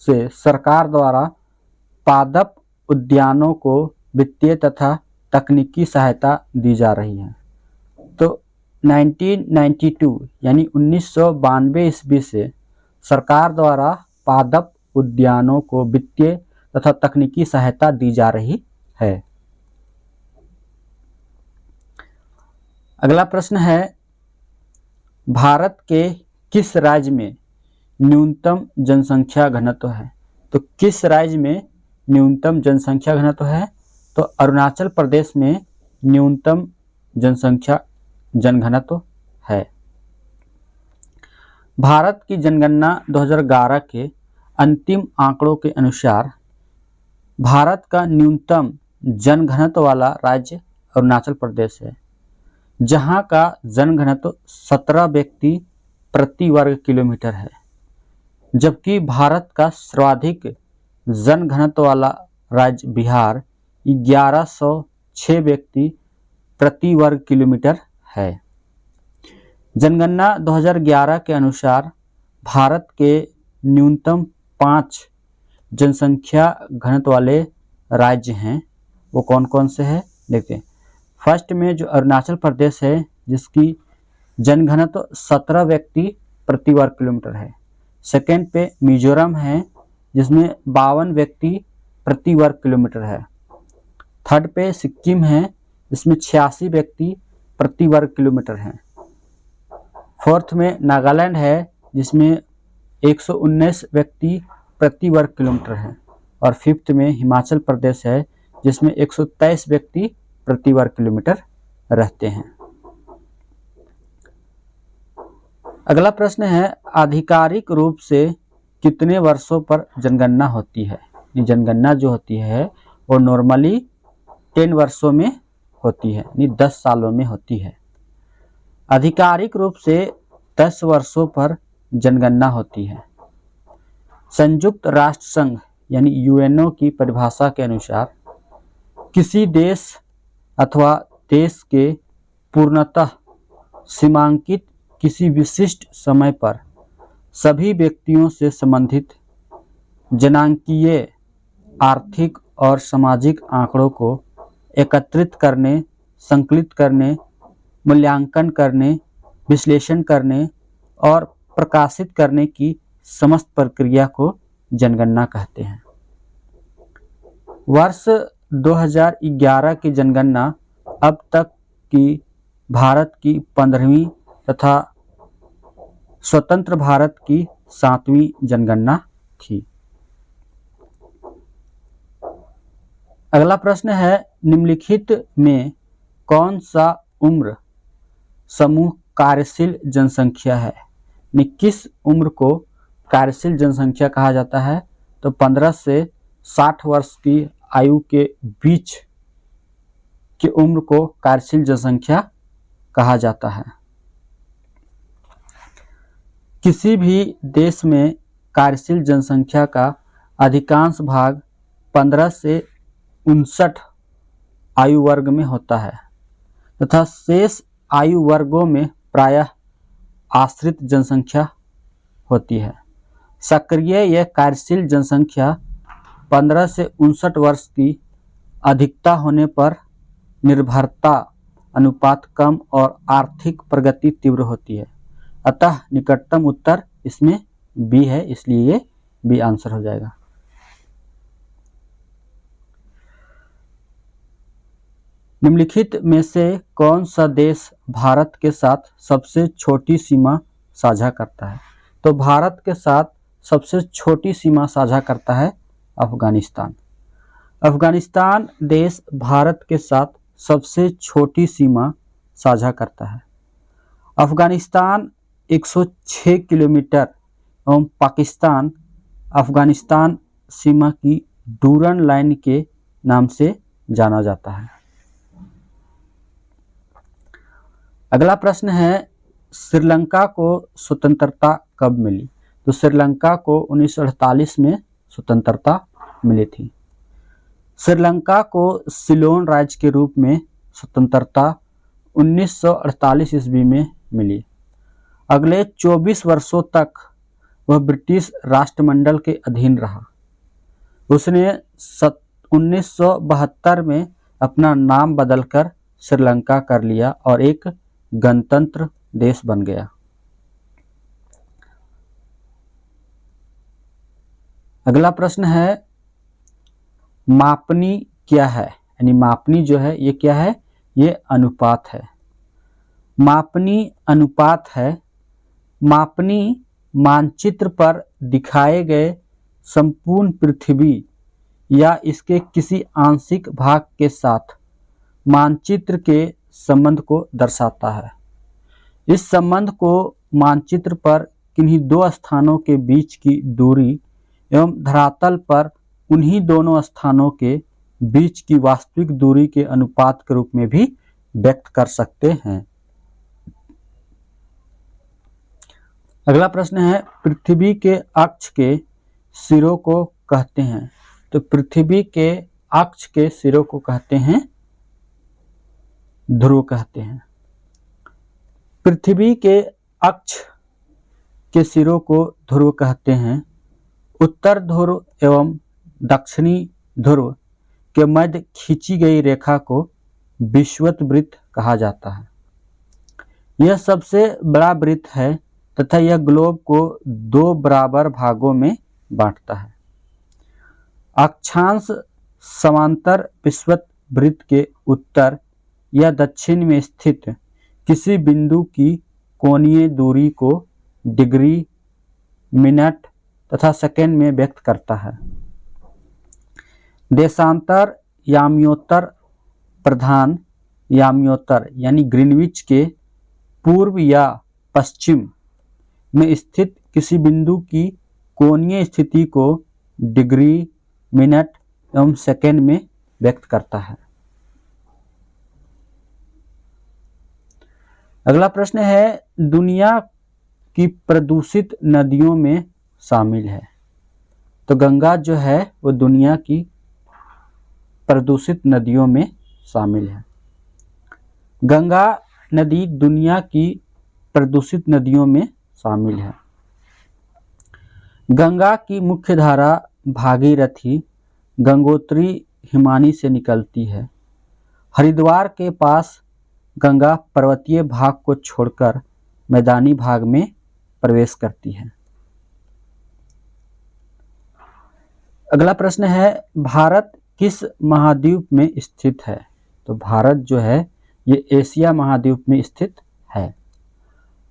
से सरकार द्वारा पादप उद्यानों को वित्तीय तथा तकनीकी सहायता दी जा रही है? तो 1992 यानी 1992 ईस्वी से सरकार द्वारा पादप उद्यानों को वित्तीय तथा तकनीकी सहायता दी जा रही है। अगला प्रश्न है, भारत के किस राज्य में न्यूनतम जनसंख्या घनत्व है? तो किस राज्य में न्यूनतम जनसंख्या घनत्व है? तो अरुणाचल प्रदेश में न्यूनतम जनघनत्व है। भारत की जनगणना 2011 के अंतिम आंकड़ों के अनुसार भारत का न्यूनतम जनघनत्व वाला राज्य अरुणाचल प्रदेश है, जहां का जनघनत्व 17 व्यक्ति प्रति वर्ग किलोमीटर है, जबकि भारत का सर्वाधिक जनघनत्व वाला राज्य बिहार 1106 व्यक्ति प्रति वर्ग किलोमीटर है। जनगणना 2011 के अनुसार भारत के न्यूनतम 5 जनसंख्या घनत्व वाले राज्य हैं, वो कौन कौन से हैं देखते हैं। फर्स्ट में जो अरुणाचल प्रदेश है, जिसकी जनघनत्व 17 व्यक्ति प्रति वर्ग किलोमीटर है। सेकेंड पे मिजोरम है, जिसमें 52 व्यक्ति प्रति वर्ग किलोमीटर है। थर्ड पे सिक्किम है, जिसमें 86 व्यक्ति प्रति वर्ग किलोमीटर है। फोर्थ में नागालैंड है, जिसमें 119 व्यक्ति प्रति वर्ग किलोमीटर है। और फिफ्थ में हिमाचल प्रदेश है, जिसमें 123 व्यक्ति प्रति वर्ग किलोमीटर रहते हैं। अगला प्रश्न है, आधिकारिक रूप से कितने वर्षों पर जनगणना होती है? ये जनगणना जो होती है वो नॉर्मली 10 वर्षों में होती है, यानी 10 सालों में होती है। आधिकारिक रूप से 10 वर्षों पर जनगणना होती है। संयुक्त राष्ट्र संघ यानी यूएनओ की परिभाषा के अनुसार किसी देश अथवा देश के पूर्णतः सीमांकित किसी विशिष्ट समय पर सभी व्यक्तियों से संबंधित जनांकीय, आर्थिक और सामाजिक आंकड़ों को एकत्रित करने, संकलित करने, मूल्यांकन करने, विश्लेषण करने और प्रकाशित करने की समस्त प्रक्रिया को जनगणना कहते हैं। वर्ष 2011 की जनगणना अब तक की भारत की 15वीं तथा स्वतंत्र भारत की 7वीं जनगणना थी। अगला प्रश्न है, निम्नलिखित में कौन सा उम्र समूह कार्यशील जनसंख्या है? किस उम्र को कार्यशील जनसंख्या कहा जाता है? तो 15 से 60 वर्ष की आयु के बीच की उम्र को कार्यशील जनसंख्या कहा जाता है। किसी भी देश में कार्यशील जनसंख्या का अधिकांश भाग 15 से 59 आयु वर्ग में होता है तथा शेष आयु वर्गों में प्रायः आश्रित जनसंख्या होती है। सक्रिय या कार्यशील जनसंख्या 15 से 59 वर्ष की अधिकता होने पर निर्भरता अनुपात कम और आर्थिक प्रगति तीव्र होती है। अतः निकटतम उत्तर इसमें बी है, इसलिए ये बी आंसर हो जाएगा। निम्नलिखित में से कौन सा देश भारत के साथ सबसे छोटी सीमा साझा करता है? तो भारत के साथ सबसे छोटी सीमा साझा करता है अफगानिस्तान। अफगानिस्तान देश भारत के साथ सबसे छोटी सीमा साझा करता है। अफगानिस्तान 106 किलोमीटर एवं पाकिस्तान अफगानिस्तान सीमा की डूरन लाइन के नाम से जाना जाता है। अगला प्रश्न है, श्रीलंका को स्वतंत्रता कब मिली? तो श्रीलंका को 1948 में स्वतंत्रता मिली थी। श्रीलंका को सिलोन राज्य के रूप में स्वतंत्रता 1948 ईस्वी में मिली। अगले 24 वर्षों तक वह ब्रिटिश राष्ट्रमंडल के अधीन रहा। उसने 1972 में अपना नाम बदलकर श्रीलंका कर लिया और एक गणतंत्र देश बन गया। अगला प्रश्न है, मापनी क्या है? यानी मापनी जो है ये क्या है? ये अनुपात है। मापनी अनुपात है। मापनी मानचित्र पर दिखाए गए संपूर्ण पृथ्वी या इसके किसी आंशिक भाग के साथ मानचित्र के संबंध को दर्शाता है। इस संबंध को मानचित्र पर किन्हीं दो स्थानों के बीच की दूरी एवं धरातल पर उन्हीं दोनों स्थानों के बीच की वास्तविक दूरी के अनुपात के रूप में भी व्यक्त कर सकते हैं। अगला प्रश्न है, पृथ्वी के अक्ष के सिरों को कहते हैं? तो पृथ्वी के अक्ष के सिरों को कहते हैं ध्रुव कहते हैं। पृथ्वी के अक्ष के सिरों को ध्रुव कहते हैं। उत्तर ध्रुव एवं दक्षिणी ध्रुव के मध्य खींची गई रेखा को विषुवत वृत्त कहा जाता है। यह सबसे बड़ा वृत्त है तथा यह ग्लोब को दो बराबर भागों में बांटता है। अक्षांश समांतर विषुवत वृत्त के उत्तर या दक्षिण में स्थित किसी बिंदु की कोणीय दूरी को डिग्री, मिनट तथा सेकंड में व्यक्त करता है। देशांतर याम्योत्तर प्रधान याम्योत्तर यानी ग्रीनविच के पूर्व या पश्चिम में स्थित किसी बिंदु की कोणीय स्थिति को डिग्री, मिनट एवं सेकेंड में व्यक्त करता है। अगला प्रश्न है, दुनिया की प्रदूषित नदियों में शामिल है। तो गंगा जो है वो दुनिया की प्रदूषित नदियों में शामिल है। गंगा नदी दुनिया की प्रदूषित नदियों में शामिल है। गंगा की मुख्य धारा भागीरथी, गंगोत्री, हिमानी से निकलती है। हरिद्वार के पास गंगा पर्वतीय भाग को छोड़कर मैदानी भाग में प्रवेश करती है। अगला प्रश्न है, भारत किस महाद्वीप में स्थित है? तो भारत जो है ये एशिया महाद्वीप में स्थित है।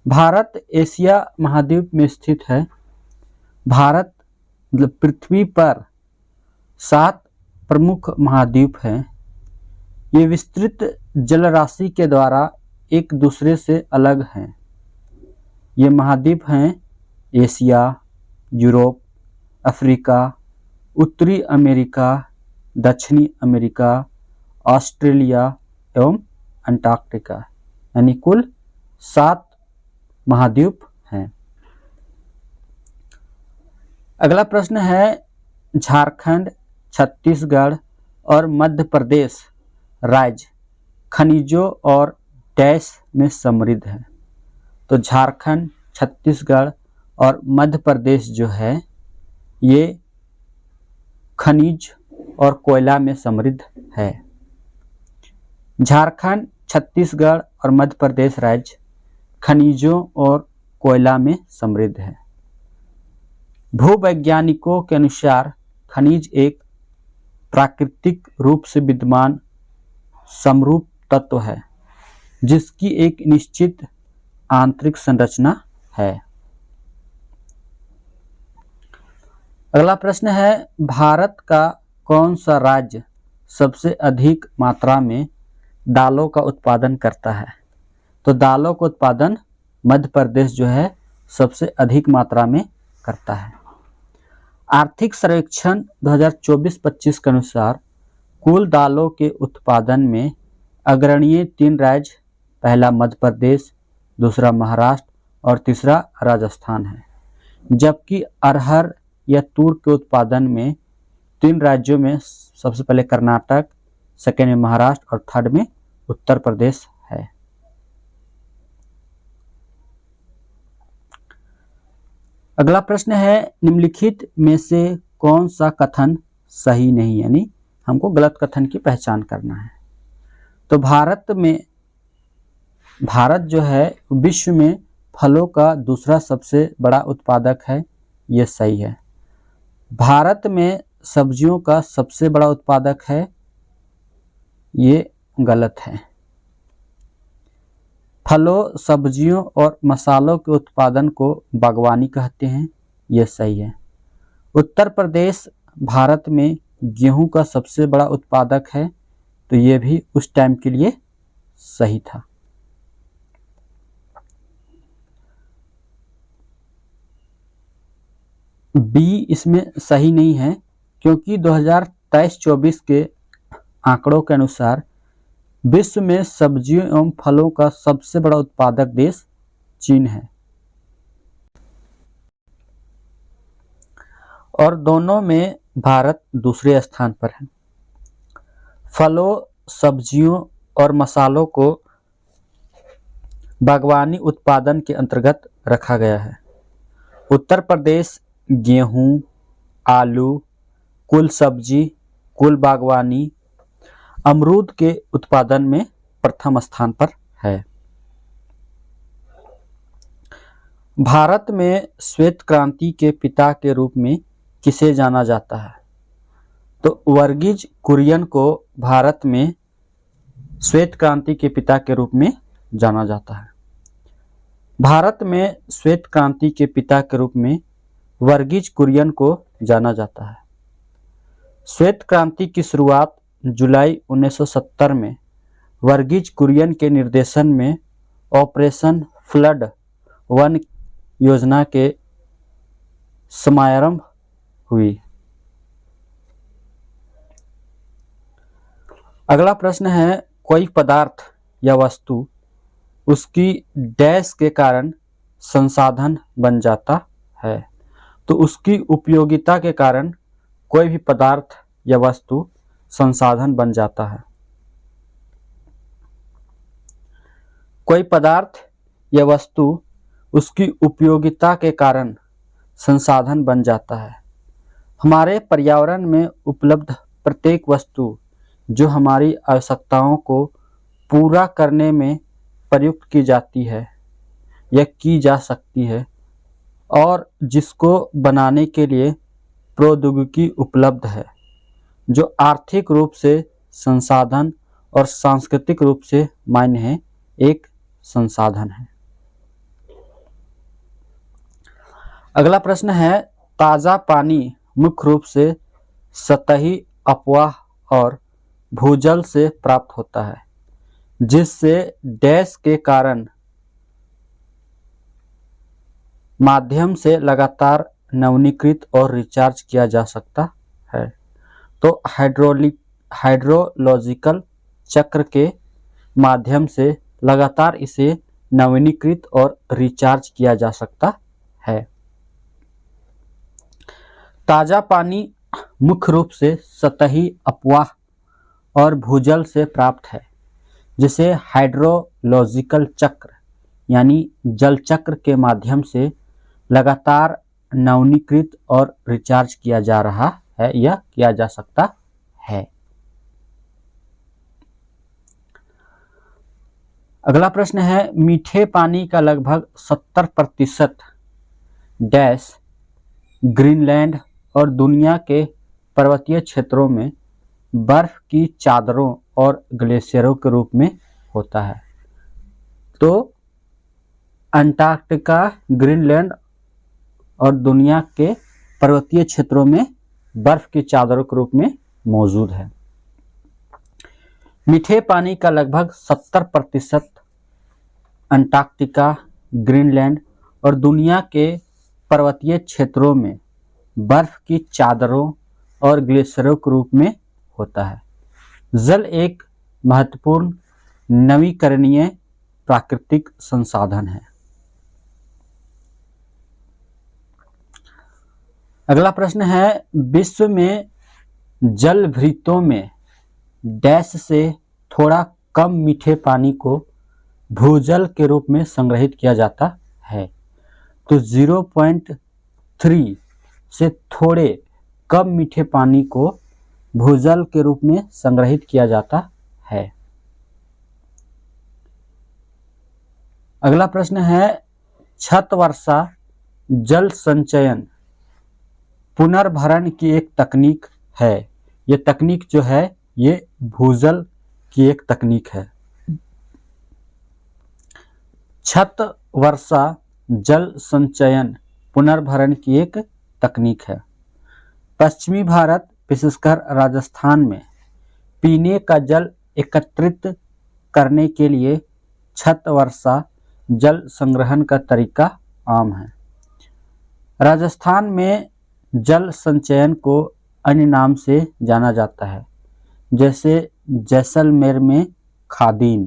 भारत एशिया महाद्वीप में स्थित है। भारत मतलब पृथ्वी पर 7 प्रमुख महाद्वीप हैं। ये विस्तृत जलराशि के द्वारा एक दूसरे से अलग हैं। ये महाद्वीप हैं एशिया, यूरोप, अफ्रीका, उत्तरी अमेरिका, दक्षिणी अमेरिका, ऑस्ट्रेलिया एवं अंटार्कटिका, यानी कुल 7 महाद्वीप हैं। अगला प्रश्न है, झारखंड, छत्तीसगढ़ और मध्य प्रदेश राज्य खनिजों और डैश में समृद्ध है। तो झारखंड, छत्तीसगढ़ और मध्य प्रदेश जो है ये खनिज और कोयला में समृद्ध है। झारखंड, छत्तीसगढ़ और मध्य प्रदेश राज्य खनिजों और कोयला में समृद्ध है। भूवैज्ञानिकों के अनुसार खनिज एक प्राकृतिक रूप से विद्यमान समरूप तत्व है जिसकी एक निश्चित आंतरिक संरचना है। अगला प्रश्न है, भारत का कौन सा राज्य सबसे अधिक मात्रा में दालों का उत्पादन करता है? तो दालों का उत्पादन मध्य प्रदेश जो है सबसे अधिक मात्रा में करता है। आर्थिक सर्वेक्षण 2024-25 के अनुसार कुल दालों के उत्पादन में अग्रणीय 3 राज्य, पहला मध्य प्रदेश, दूसरा महाराष्ट्र और तीसरा राजस्थान है। जबकि अरहर या तूर के उत्पादन में 3 राज्यों में सबसे पहले कर्नाटक, सेकेंड में महाराष्ट्र और थर्ड में उत्तर प्रदेश है। अगला प्रश्न है, निम्नलिखित में से कौन सा कथन सही नहीं, यानी हमको गलत कथन की पहचान करना है। तो भारत जो है विश्व में फलों का दूसरा सबसे बड़ा उत्पादक है, ये सही है। भारत में सब्जियों का सबसे बड़ा उत्पादक है, ये गलत है। फलों, सब्जियों और मसालों के उत्पादन को बागवानी कहते हैं, ये सही है। उत्तर प्रदेश भारत में गेहूं का सबसे बड़ा उत्पादक है, तो ये भी उस टाइम के लिए सही था। बी इसमें सही नहीं है क्योंकि 2023-24 के आंकड़ों के अनुसार विश्व में सब्जियों एवं फलों का सबसे बड़ा उत्पादक देश चीन है और दोनों में भारत दूसरे स्थान पर है। फलों, सब्जियों और मसालों को बागवानी उत्पादन के अंतर्गत रखा गया है। उत्तर प्रदेश गेहूं, आलू, कुल सब्जी, कुल बागवानी, अमरूद के उत्पादन में प्रथम स्थान पर है। भारत में श्वेत क्रांति के पिता के रूप में किसे जाना जाता है? तो वर्गीज कुरियन को भारत में श्वेत क्रांति के पिता के रूप में जाना जाता है। भारत में श्वेत क्रांति के पिता के रूप में वर्गीज कुरियन को जाना जाता है। श्वेत क्रांति की शुरुआत जुलाई 1970 में वर्गीज कुरियन के निर्देशन में ऑपरेशन फ्लड 1 योजना के समारंभ हुई। अगला प्रश्न है, कोई पदार्थ या वस्तु उसकी डैश के कारण संसाधन बन जाता है। तो उसकी उपयोगिता के कारण कोई भी पदार्थ या वस्तु संसाधन बन जाता है। कोई पदार्थ या वस्तु उसकी उपयोगिता के कारण संसाधन बन जाता है। हमारे पर्यावरण में उपलब्ध प्रत्येक वस्तु जो हमारी आवश्यकताओं को पूरा करने में प्रयुक्त की जाती है या की जा सकती है और जिसको बनाने के लिए प्रौद्योगिकी उपलब्ध है, जो आर्थिक रूप से संसाधन और सांस्कृतिक रूप से मान्य है, एक संसाधन है। अगला प्रश्न है, ताज़ा पानी मुख्य रूप से सतही अपवाह और भूजल से प्राप्त होता है, जिससे डैश के कारण माध्यम से लगातार नवीनीकृत और रिचार्ज किया जा सकता है। तो हाइड्रोलॉजिकल चक्र के माध्यम से लगातार इसे नवीनीकृत और रिचार्ज किया जा सकता है। ताज़ा पानी मुख्य रूप से सतही अपवाह और भूजल से प्राप्त है, जिसे हाइड्रोलॉजिकल चक्र यानी जल चक्र के माध्यम से लगातार नवीनीकृत और रिचार्ज किया जा रहा है या किया जा सकता है। अगला प्रश्न है, मीठे पानी का लगभग 70% डैश ग्रीनलैंड और दुनिया के पर्वतीय क्षेत्रों में बर्फ की चादरों और ग्लेशियरों के रूप में होता है। तो अंटार्कटिका, ग्रीनलैंड और दुनिया के पर्वतीय क्षेत्रों में बर्फ की चादरों के रूप में मौजूद है। मीठे पानी का लगभग 70% अंटार्कटिका, ग्रीनलैंड और दुनिया के पर्वतीय क्षेत्रों में बर्फ की चादरों और ग्लेशियरों के रूप में होता है। जल एक महत्वपूर्ण नवीकरणीय प्राकृतिक संसाधन है। अगला प्रश्न है, विश्व में जलभृतों में डैश से थोड़ा कम मीठे पानी को भूजल के रूप में संग्रहित किया जाता है। तो 0.3 से थोड़े कम मीठे पानी को भूजल के रूप में संग्रहित किया जाता है। अगला प्रश्न है, छत वर्षा जल संचयन पुनर्भरण की एक तकनीक है। ये तकनीक जो है ये भूजल की एक तकनीक है। छत वर्षा जल संचयन पुनर्भरण की एक तकनीक है। पश्चिमी भारत विशेषकर राजस्थान में पीने का जल एकत्रित करने के लिए छत वर्षा जल संग्रहण का तरीका आम है। राजस्थान में जल संचयन को अन्य नाम से जाना जाता है, जैसे जैसलमेर में खादीन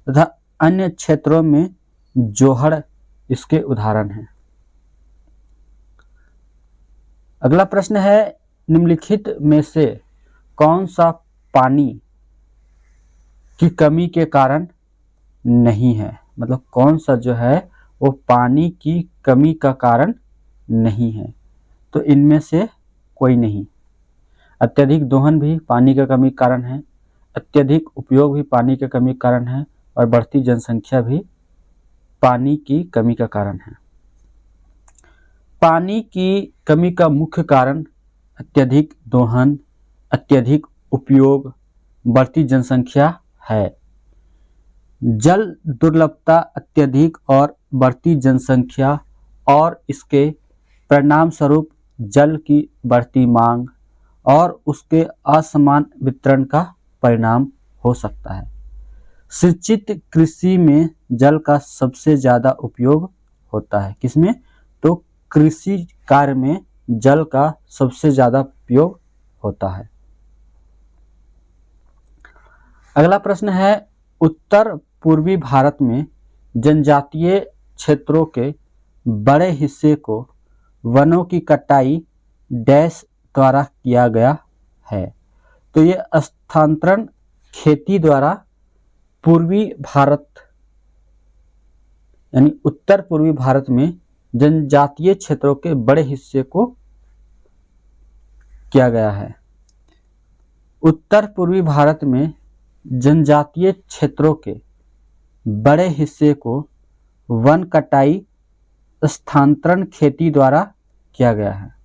तथा अन्य क्षेत्रों में जोहड़ इसके उदाहरण हैं। अगला प्रश्न है, निम्नलिखित में से कौन सा पानी की कमी के कारण नहीं है? मतलब कौन सा जो है वो पानी की कमी का कारण नहीं है? तो इनमें से कोई नहीं। अत्यधिक दोहन भी पानी का कमी कारण है, अत्यधिक उपयोग भी पानी का कमी कारण है और बढ़ती जनसंख्या भी पानी की कमी का कारण है। पानी की कमी का मुख्य कारण अत्यधिक दोहन, अत्यधिक उपयोग, बढ़ती जनसंख्या है। जल दुर्लभता, अत्यधिक और बढ़ती जनसंख्या और इसके परिणाम स्वरूप जल की बढ़ती मांग और उसके असमान वितरण का परिणाम हो सकता है। सिंचित कृषि में जल का सबसे ज़्यादा उपयोग होता है। किसमें? तो कृषि कार्य में जल का सबसे ज़्यादा उपयोग होता है। अगला प्रश्न है, उत्तर पूर्वी भारत में जनजातीय क्षेत्रों के बड़े हिस्से को वनों की कटाई डैश द्वारा किया गया है। तो ये स्थानांतरण खेती द्वारा पूर्वी भारत यानी उत्तर पूर्वी भारत में जनजातीय क्षेत्रों के बड़े हिस्से को किया गया है। उत्तर पूर्वी भारत में जनजातीय क्षेत्रों के बड़े हिस्से को वन कटाई स्थानांतरण खेती द्वारा किया गया है।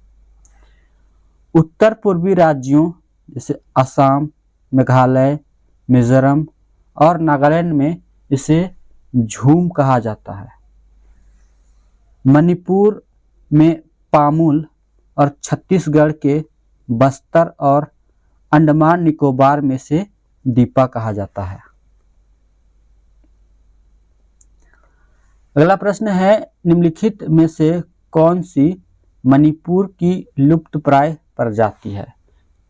उत्तर पूर्वी राज्यों जैसे असम, मेघालय, मिजोरम और नागालैंड में इसे झूम कहा जाता है। मणिपुर में पामुल और छत्तीसगढ़ के बस्तर और अंडमान निकोबार में से दीपा कहा जाता है। अगला प्रश्न है, निम्नलिखित में से कौन सी मणिपुर की लुप्तप्राय प्रजाति है?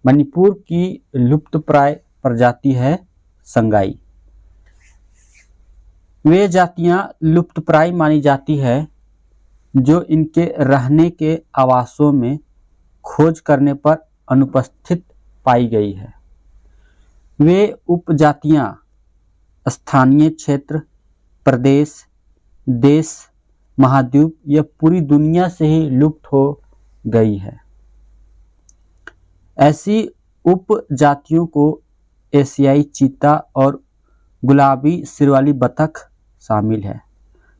मणिपुर की लुप्तप्राय प्रजाति है संगाई। वे जातियां लुप्तप्राय मानी जाती है जो इनके रहने के आवासों में खोज करने पर अनुपस्थित पाई गई है। वे उपजातियां स्थानीय क्षेत्र, प्रदेश, देश, महाद्वीप या पूरी दुनिया से ही लुप्त हो गई है। ऐसी उपजातियों को एशियाई चीता और गुलाबी सिर वाली बतख शामिल है।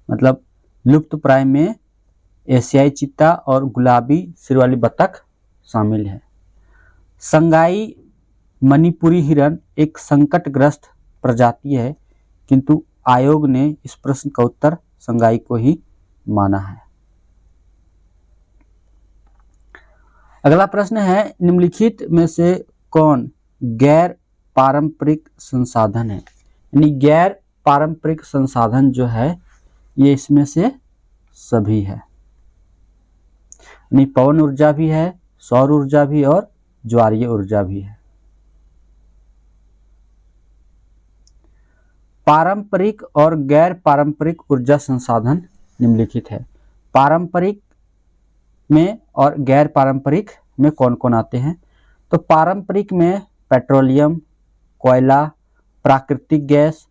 मतलब लुप्तप्राय में एशियाई चीता और गुलाबी सिर वाली बतख शामिल है। संगाई मणिपुरी हिरण एक संकटग्रस्त प्रजाति है, किंतु आयोग ने इस प्रश्न का उत्तर संगाई को ही माना है। अगला प्रश्न है, निम्नलिखित में से कौन गैर पारंपरिक संसाधन है? यानी गैर पारंपरिक संसाधन जो है ये इसमें से सभी है। यानी पवन ऊर्जा भी है, सौर ऊर्जा भी और ज्वारीय ऊर्जा भी है। पारंपरिक और गैर पारंपरिक ऊर्जा संसाधन निम्नलिखित है। पारंपरिक में और गैर पारंपरिक में कौन कौन आते हैं? तो पारंपरिक में पेट्रोलियम, कोयला, प्राकृतिक गैस,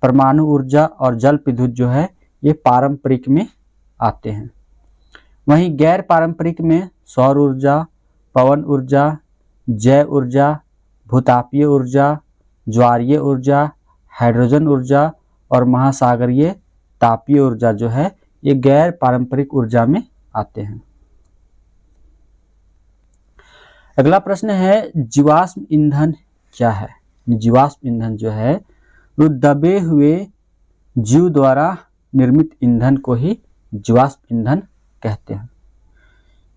परमाणु ऊर्जा और जल विद्युत जो है ये पारंपरिक में आते हैं। वहीं गैर पारंपरिक में सौर ऊर्जा, पवन ऊर्जा, जैव ऊर्जा, भूतापीय ऊर्जा, ज्वारीय ऊर्जा, हाइड्रोजन ऊर्जा और महासागरीय तापीय ऊर्जा जो है ये गैर पारंपरिक ऊर्जा में आते हैं। अगला प्रश्न है, जीवाश्म ईंधन क्या है? जीवाश्म ईंधन जो है वो दबे हुए जीव द्वारा निर्मित ईंधन को ही जीवाश्म ईंधन कहते हैं।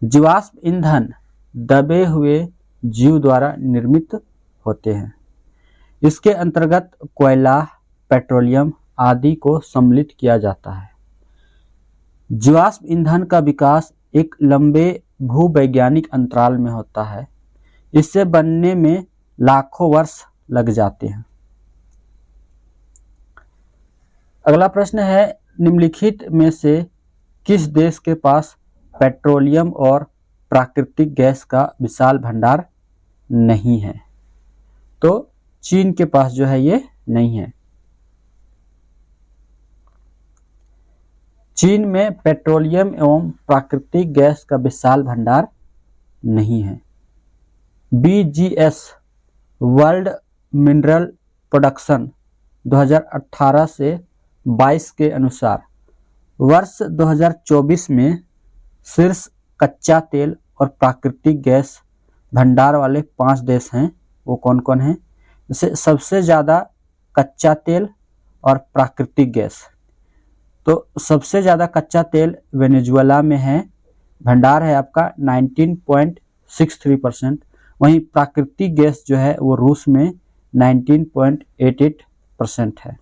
जीवाश्म ईंधन दबे हुए जीव द्वारा निर्मित होते हैं। इसके अंतर्गत कोयला, पेट्रोलियम आदि को सम्मिलित किया जाता है। जीवाश्म ईंधन का विकास एक लंबे भूवैज्ञानिक अंतराल में होता है। इससे बनने में लाखों वर्ष लग जाते हैं। अगला प्रश्न है, निम्नलिखित में से किस देश के पास पेट्रोलियम और प्राकृतिक गैस का विशाल भंडार नहीं है? तो चीन के पास जो है ये नहीं है। चीन में पेट्रोलियम एवं प्राकृतिक गैस का विशाल भंडार नहीं है। BGS वर्ल्ड मिनरल प्रोडक्शन 2018 से 22 के अनुसार वर्ष 2024 में शीर्ष कच्चा तेल और प्राकृतिक गैस भंडार वाले 5 देश हैं। वो कौन कौन हैं? जैसे सबसे ज़्यादा कच्चा तेल और प्राकृतिक गैस, तो सबसे ज़्यादा कच्चा तेल वेनेजुएला में है, भंडार है आपका 19.63%। वहीं प्राकृतिक गैस जो है वो रूस में 19.88% है।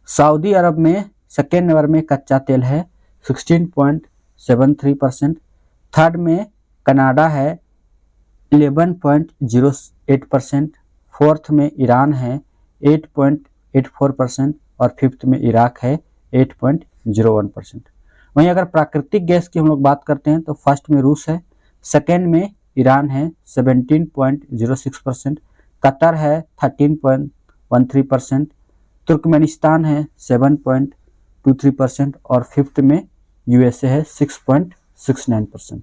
सऊदी अरब में सेकेंड नंबर में कच्चा तेल है 16.73%। थर्ड में कनाडा है 11.08%। फोर्थ में ईरान है 8.84% और फिफ्थ में इराक है 8.01%। वहीं अगर प्राकृतिक गैस की हम लोग बात करते हैं तो फर्स्ट में रूस है, सेकेंड में ईरान है 17.06%, कतर है 13.13%, तुर्कमेनिस्तान है 7.23% और फिफ्थ में यूएसए है 6.69%।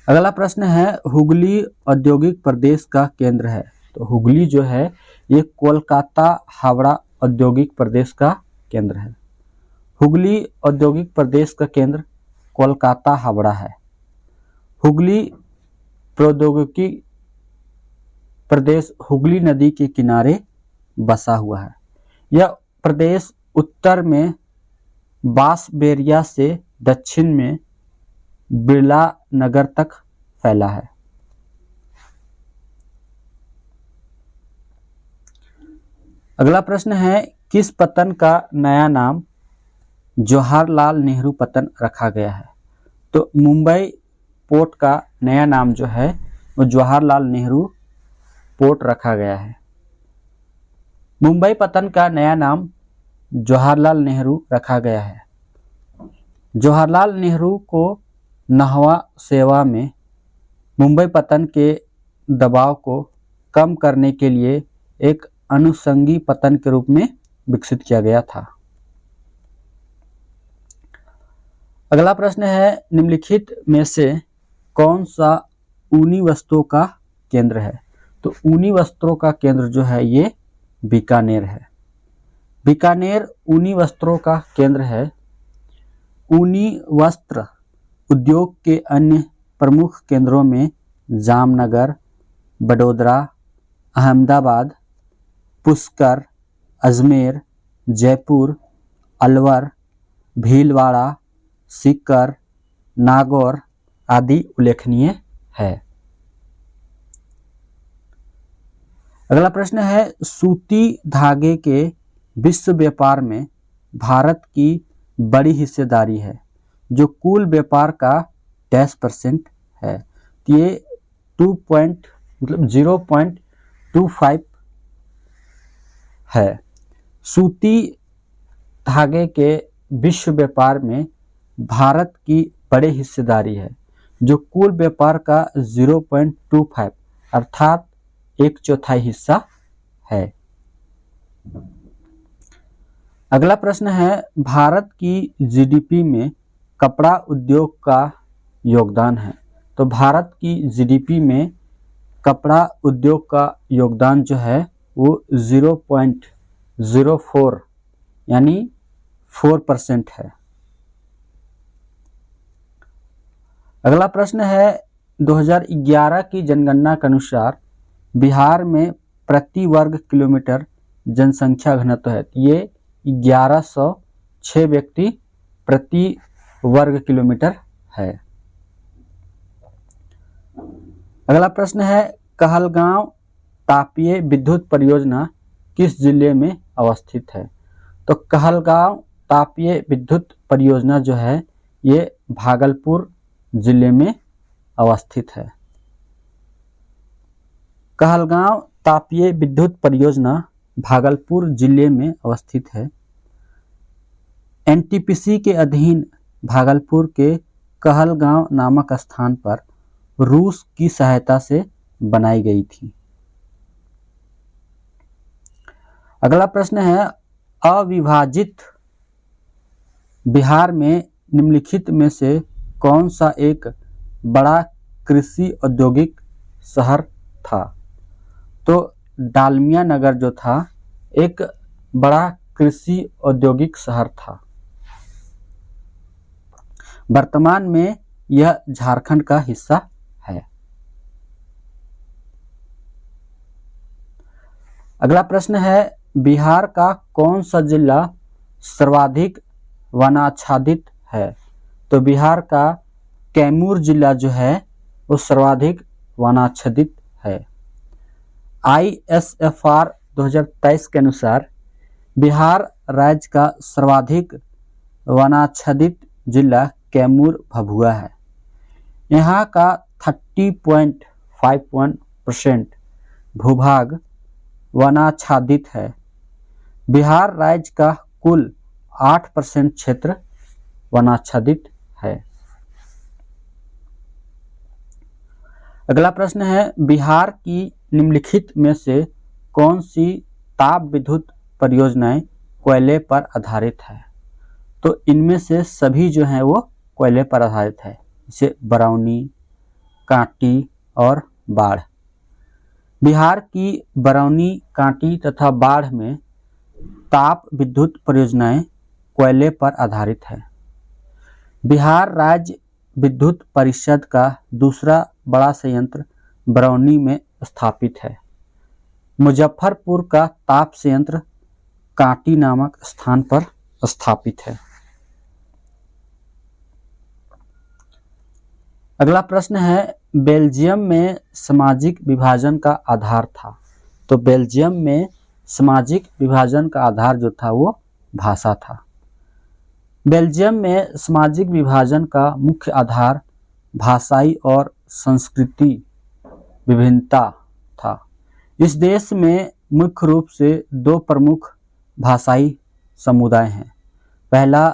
अगला प्रश्न है हुगली औद्योगिक प्रदेश का केंद्र है। तो हुगली जो है ये कोलकाता हावड़ा औद्योगिक प्रदेश का केंद्र है। हुगली औद्योगिक प्रदेश का केंद्र कोलकाता हावड़ा है। हुगली प्रौद्योगिकी प्रदेश हुगली नदी के किनारे बसा हुआ है। यह प्रदेश उत्तर में बांसबेरिया से दक्षिण में बिरला नगर तक फैला है। अगला प्रश्न है किस पत्तन का नया नाम जवाहरलाल नेहरू पत्तन रखा गया है। तो मुंबई पोर्ट का नया नाम जो है वो जवाहरलाल नेहरू पोर्ट रखा गया है। मुंबई पत्तन का नया नाम जवाहरलाल नेहरू रखा गया है। जवाहरलाल नेहरू को नहवा सेवा में मुंबई पत्तन के दबाव को कम करने के लिए एक अनुषंगी पत्तन के रूप में विकसित किया गया था। अगला प्रश्न है निम्नलिखित में से कौन सा ऊनी वस्त्रों का केंद्र है। तो ऊनी वस्त्रों का केंद्र जो है ये बीकानेर है। बीकानेर ऊनी वस्त्रों का केंद्र है। ऊनी वस्त्र उद्योग के अन्य प्रमुख केंद्रों में जामनगर, बड़ोदरा, अहमदाबाद, पुष्कर, अजमेर, जयपुर, अलवर, भीलवाड़ा, सीकर, नागौर आदि उल्लेखनीय है। अगला प्रश्न है सूती धागे के विश्व व्यापार में भारत की बड़ी हिस्सेदारी है जो कुल व्यापार का 10% है। तो ये 0.25 है। सूती धागे के विश्व व्यापार में भारत की बड़ी हिस्सेदारी है जो कुल व्यापार का 0.25 अर्थात 1/4 हिस्सा है। अगला प्रश्न है भारत की जीडीपी में कपड़ा उद्योग का योगदान है। तो भारत की जीडीपी में कपड़ा उद्योग का योगदान जो है वो 0.04 यानी 4% है। अगला प्रश्न है 2011 की जनगणना के अनुसार बिहार में प्रति वर्ग किलोमीटर जनसंख्या घनत्व है। ये 1106 व्यक्ति प्रति वर्ग किलोमीटर है। अगला प्रश्न है कहलगांव तापीय विद्युत परियोजना किस जिले में अवस्थित है। तो कहलगांव तापीय विद्युत परियोजना जो है ये भागलपुर जिले में अवस्थित है। कहलगांव तापीय विद्युत परियोजना भागलपुर जिले में अवस्थित है। एनटीपीसी के अधीन भागलपुर के कहलगांव नामक स्थान पर रूस की सहायता से बनाई गई थी। अगला प्रश्न है अविभाजित बिहार में निम्नलिखित में से कौन सा एक बड़ा कृषि औद्योगिक शहर था। तो डालमिया नगर जो था एक बड़ा कृषि औद्योगिक शहर था। वर्तमान में यह झारखंड का हिस्सा है। अगला प्रश्न है बिहार का कौन सा जिला सर्वाधिक वनाच्छादित है। तो बिहार का कैमूर जिला जो है वो सर्वाधिक वनाच्छादित है। ISFR 2023 के अनुसार बिहार राज्य का सर्वाधिक वनाच्छादित जिला कैमूर भभुआ है। यहाँ का 30.51% भूभाग वनाच्छादित है। बिहार राज्य का कुल 8% क्षेत्र वनाच्छादित है। अगला प्रश्न है, बिहार की निम्नलिखित में से कौन सी ताप विद्युत परियोजनाएं कोयले पर आधारित है? तो इनमें से सभी जो हैं वो कोयले पर आधारित है, जैसे बरौनी, कांटी और बाढ़। बिहार की बरौनी, कांटी तथा बाढ़ में ताप विद्युत परियोजनाएं कोयले पर आधारित है। बिहार राज्य विद्युत परिषद का दूसरा बड़ा संयंत्र बरौनी में स्थापित है। मुजफ्फरपुर का ताप संयंत्र कांटी नामक स्थान पर स्थापित है। अगला प्रश्न है, बेल्जियम में सामाजिक विभाजन का आधार था। तो बेल्जियम में सामाजिक विभाजन का आधार जो था वो भाषा था। बेल्जियम में सामाजिक विभाजन का मुख्य आधार भाषाई और संस्कृति विभिन्नता था। इस देश में मुख्य रूप से दो प्रमुख भाषाई समुदाय हैं। पहला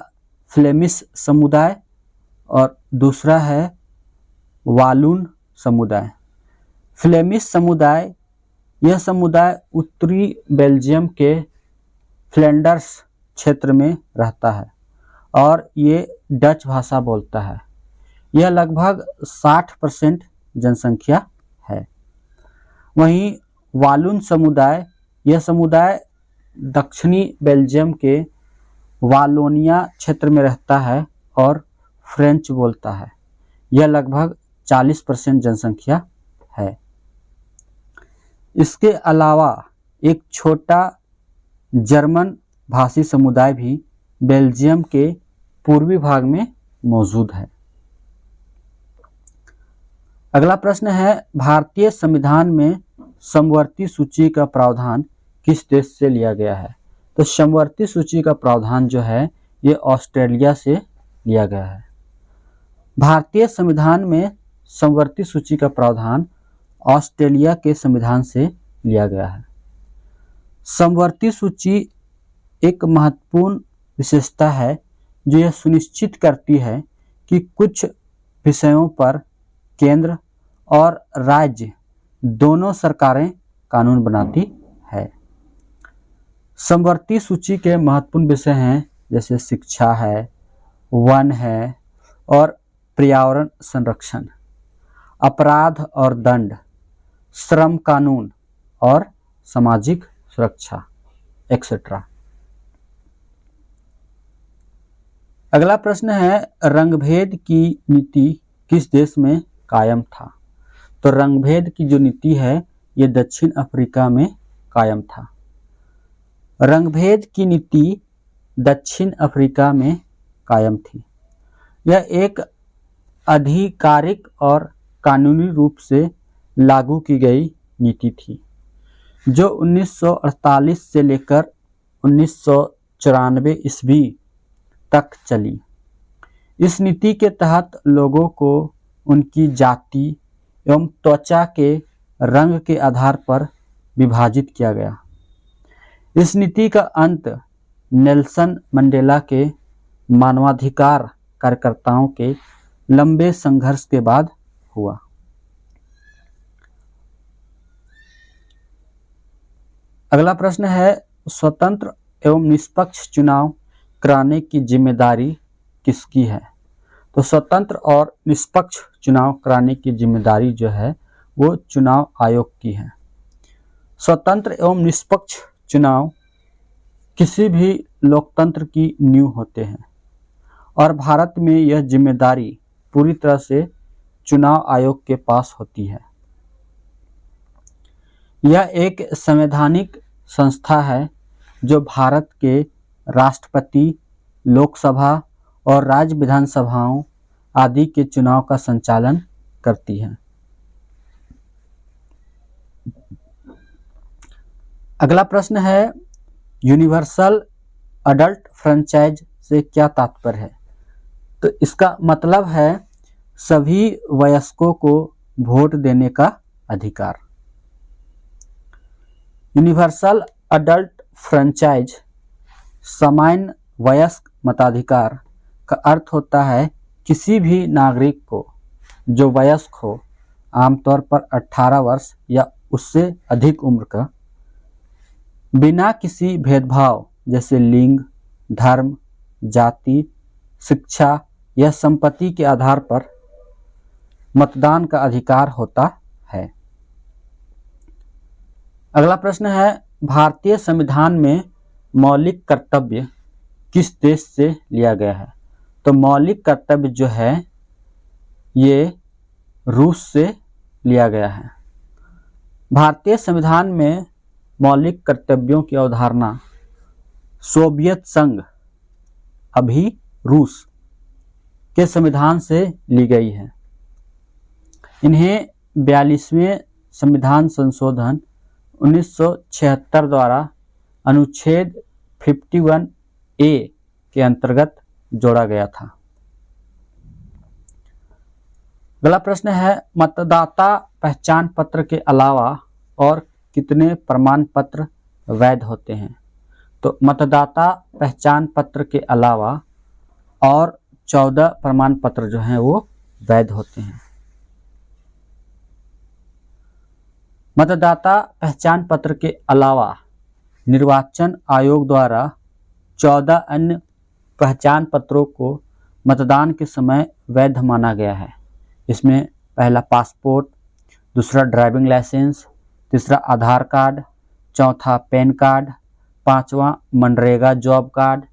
फ्लेमिश समुदाय और दूसरा है वालून समुदाय। फ्लेमिश समुदाय, यह समुदाय उत्तरी बेल्जियम के फ्लैंडर्स क्षेत्र में रहता है और ये डच भाषा बोलता है। यह लगभग 60% जनसंख्या है। वहीं वालून समुदाय, यह समुदाय दक्षिणी बेल्जियम के वालोनिया क्षेत्र में रहता है और फ्रेंच बोलता है। यह लगभग 40% जनसंख्या है। इसके अलावा एक छोटा जर्मन भाषी समुदाय भी बेल्जियम के पूर्वी भाग में मौजूद है। अगला प्रश्न है, भारतीय संविधान में समवर्ती सूची का प्रावधान किस देश से लिया गया है? तो समवर्ती सूची का प्रावधान जो है ये ऑस्ट्रेलिया से लिया गया है। भारतीय संविधान में समवर्ती सूची का प्रावधान ऑस्ट्रेलिया के संविधान से लिया गया है। समवर्ती सूची एक महत्वपूर्ण विशेषता है जो यह सुनिश्चित करती है कि कुछ विषयों पर केंद्र और राज्य दोनों सरकारें कानून बनाती है। समवर्ती सूची के महत्वपूर्ण विषय हैं जैसे शिक्षा है, वन है और पर्यावरण संरक्षण, अपराध और दंड, श्रम कानून और सामाजिक सुरक्षा एक्सेट्रा। अगला प्रश्न है, रंगभेद की नीति किस देश में कायम था? तो रंगभेद की जो नीति है ये दक्षिण अफ्रीका में कायम था। रंगभेद की नीति दक्षिण अफ्रीका में कायम थी। यह एक आधिकारिक और कानूनी रूप से लागू की गई नीति थी जो 1948 से लेकर 1994 ईस्वी तक चली। इस नीति के तहत लोगों को उनकी जाति एवं त्वचा के रंग के आधार पर विभाजित किया गया। इस नीति का अंत नेल्सन मंडेला के मानवाधिकार कार्यकर्ताओं के लंबे संघर्ष के बाद हुआ। अगला प्रश्न है, स्वतंत्र एवं निष्पक्ष चुनाव कराने की जिम्मेदारी किसकी है? तो स्वतंत्र और निष्पक्ष चुनाव कराने की जिम्मेदारी जो है वो चुनाव आयोग की है। स्वतंत्र एवं निष्पक्ष चुनाव किसी भी लोकतंत्र की नींव होते हैं और भारत में यह जिम्मेदारी पूरी तरह से चुनाव आयोग के पास होती है। यह एक संवैधानिक संस्था है जो भारत के राष्ट्रपति, लोकसभा और राज्य विधानसभाओं आदि के चुनाव का संचालन करती है। अगला प्रश्न है, यूनिवर्सल अडल्ट फ्रेंचाइज से क्या तात्पर्य है? तो इसका मतलब है सभी वयस्कों को वोट देने का अधिकार। यूनिवर्सल अडल्ट फ्रेंचाइज सामान्य वयस्क मताधिकार का अर्थ होता है किसी भी नागरिक को जो वयस्क हो, आमतौर पर 18 वर्ष या उससे अधिक उम्र का, बिना किसी भेदभाव जैसे लिंग, धर्म, जाति, शिक्षा या संपत्ति के आधार पर मतदान का अधिकार होता है। अगला प्रश्न है, भारतीय संविधान में मौलिक कर्तव्य किस देश से लिया गया है? तो मौलिक कर्तव्य जो है ये रूस से लिया गया है। भारतीय संविधान में मौलिक कर्तव्यों की अवधारणा सोवियत संघ, अभी रूस, के संविधान से ली गई है। इन्हें 42वें संविधान संशोधन 1976 द्वारा अनुच्छेद 51A के अंतर्गत जोड़ा गया था। अगला प्रश्न है, मतदाता पहचान पत्र के अलावा और कितने प्रमाण पत्र वैध होते हैं? तो मतदाता पहचान पत्र के अलावा और 14 प्रमाण पत्र जो हैं वो वैध होते हैं। मतदाता पहचान पत्र के अलावा निर्वाचन आयोग द्वारा 14 अन्य पहचान पत्रों को मतदान के समय वैध माना गया है। इसमें पहला पासपोर्ट, दूसरा ड्राइविंग लाइसेंस, तीसरा आधार कार्ड, चौथा पैन कार्ड, पांचवा मनरेगा जॉब कार्ड,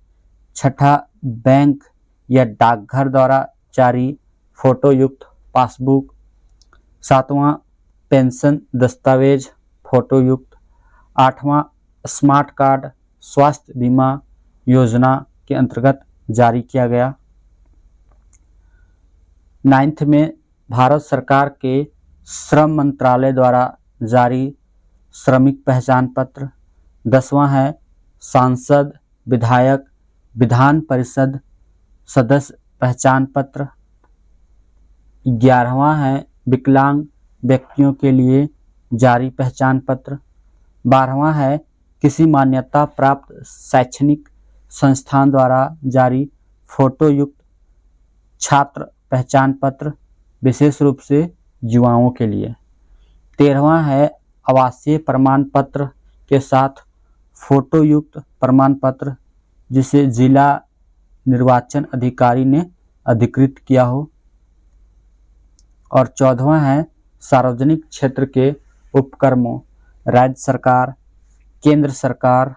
छठा बैंक या डाकघर द्वारा जारी फोटोयुक्त पासबुक, सातवां पेंशन दस्तावेज फोटोयुक्त, आठवां स्मार्ट कार्ड स्वास्थ्य बीमा योजना के अंतर्गत जारी किया गया। 9th में भारत सरकार के श्रम मंत्रालय द्वारा जारी श्रमिक पहचान पत्र। 10वां है सांसद, विधायक, विधान परिषद सदस्य पहचान पत्र। 11वां है विकलांग व्यक्तियों के लिए जारी पहचान पत्र। 12वां है किसी मान्यता प्राप्त शैक्षणिक संस्थान द्वारा जारी फोटोयुक्त छात्र पहचान पत्र, विशेष रूप से युवाओं के लिए। 13वां है आवासीय प्रमाण पत्र के साथ फोटोयुक्त प्रमाण पत्र जिसे जिला निर्वाचन अधिकारी ने अधिकृत किया हो। और 14वां है सार्वजनिक क्षेत्र के उपक्रमों, राज्य सरकार, केंद्र सरकार,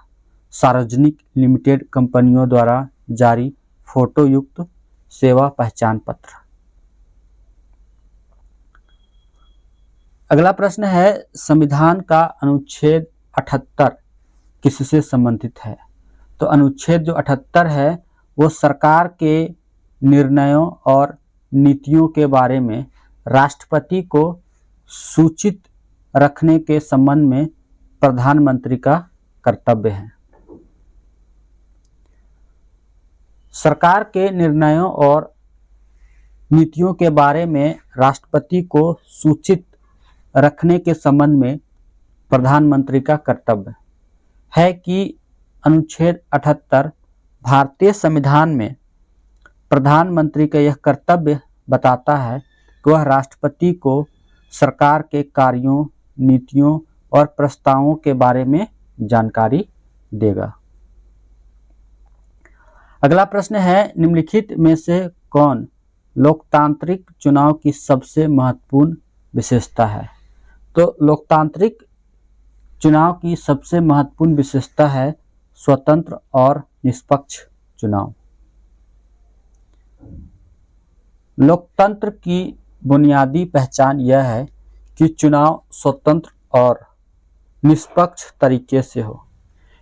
सार्वजनिक लिमिटेड कंपनियों द्वारा जारी फोटोयुक्त सेवा पहचान पत्र। अगला प्रश्न है, संविधान का अनुच्छेद 78 किससे संबंधित है? तो अनुच्छेद जो 78 है वो सरकार के निर्णयों और नीतियों के बारे में राष्ट्रपति को सूचित रखने के संबंध में प्रधानमंत्री का कर्तव्य है। सरकार के निर्णयों और नीतियों के बारे में राष्ट्रपति को सूचित रखने के संबंध में प्रधानमंत्री का कर्तव्य है कि अनुच्छेद 78 भारतीय संविधान में प्रधानमंत्री का यह कर्तव्य बताता है कि वह राष्ट्रपति को सरकार के कार्यों, नीतियों और प्रस्तावों के बारे में जानकारी देगा। अगला प्रश्न है, निम्नलिखित में से कौन लोकतांत्रिक चुनाव की सबसे महत्वपूर्ण विशेषता है? तो लोकतांत्रिक चुनाव की सबसे महत्वपूर्ण विशेषता है स्वतंत्र और निष्पक्ष चुनाव। लोकतंत्र की बुनियादी पहचान यह है कि चुनाव स्वतंत्र और निष्पक्ष तरीके से हो।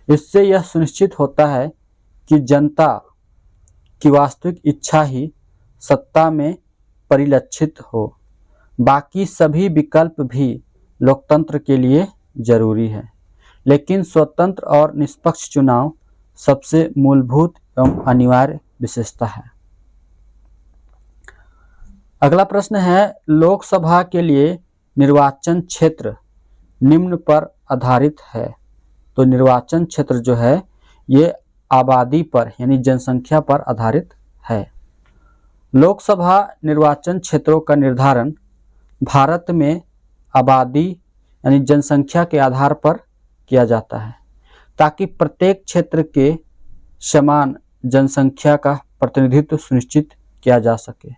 इससे यह सुनिश्चित होता है कि जनता की वास्तविक इच्छा ही सत्ता में परिलक्षित हो। बाकी सभी विकल्प भी लोकतंत्र के लिए जरूरी है, लेकिन स्वतंत्र और निष्पक्ष चुनाव सबसे मूलभूत एवं अनिवार्य विशेषता है। अगला प्रश्न है, लोकसभा के लिए निर्वाचन क्षेत्र निम्न पर आधारित है। तो निर्वाचन क्षेत्र जो है ये आबादी पर यानी जनसंख्या पर आधारित है। लोकसभा निर्वाचन क्षेत्रों का निर्धारण भारत में आबादी यानी जनसंख्या के आधार पर किया जाता है, ताकि प्रत्येक क्षेत्र के समान जनसंख्या का प्रतिनिधित्व सुनिश्चित किया जा सके।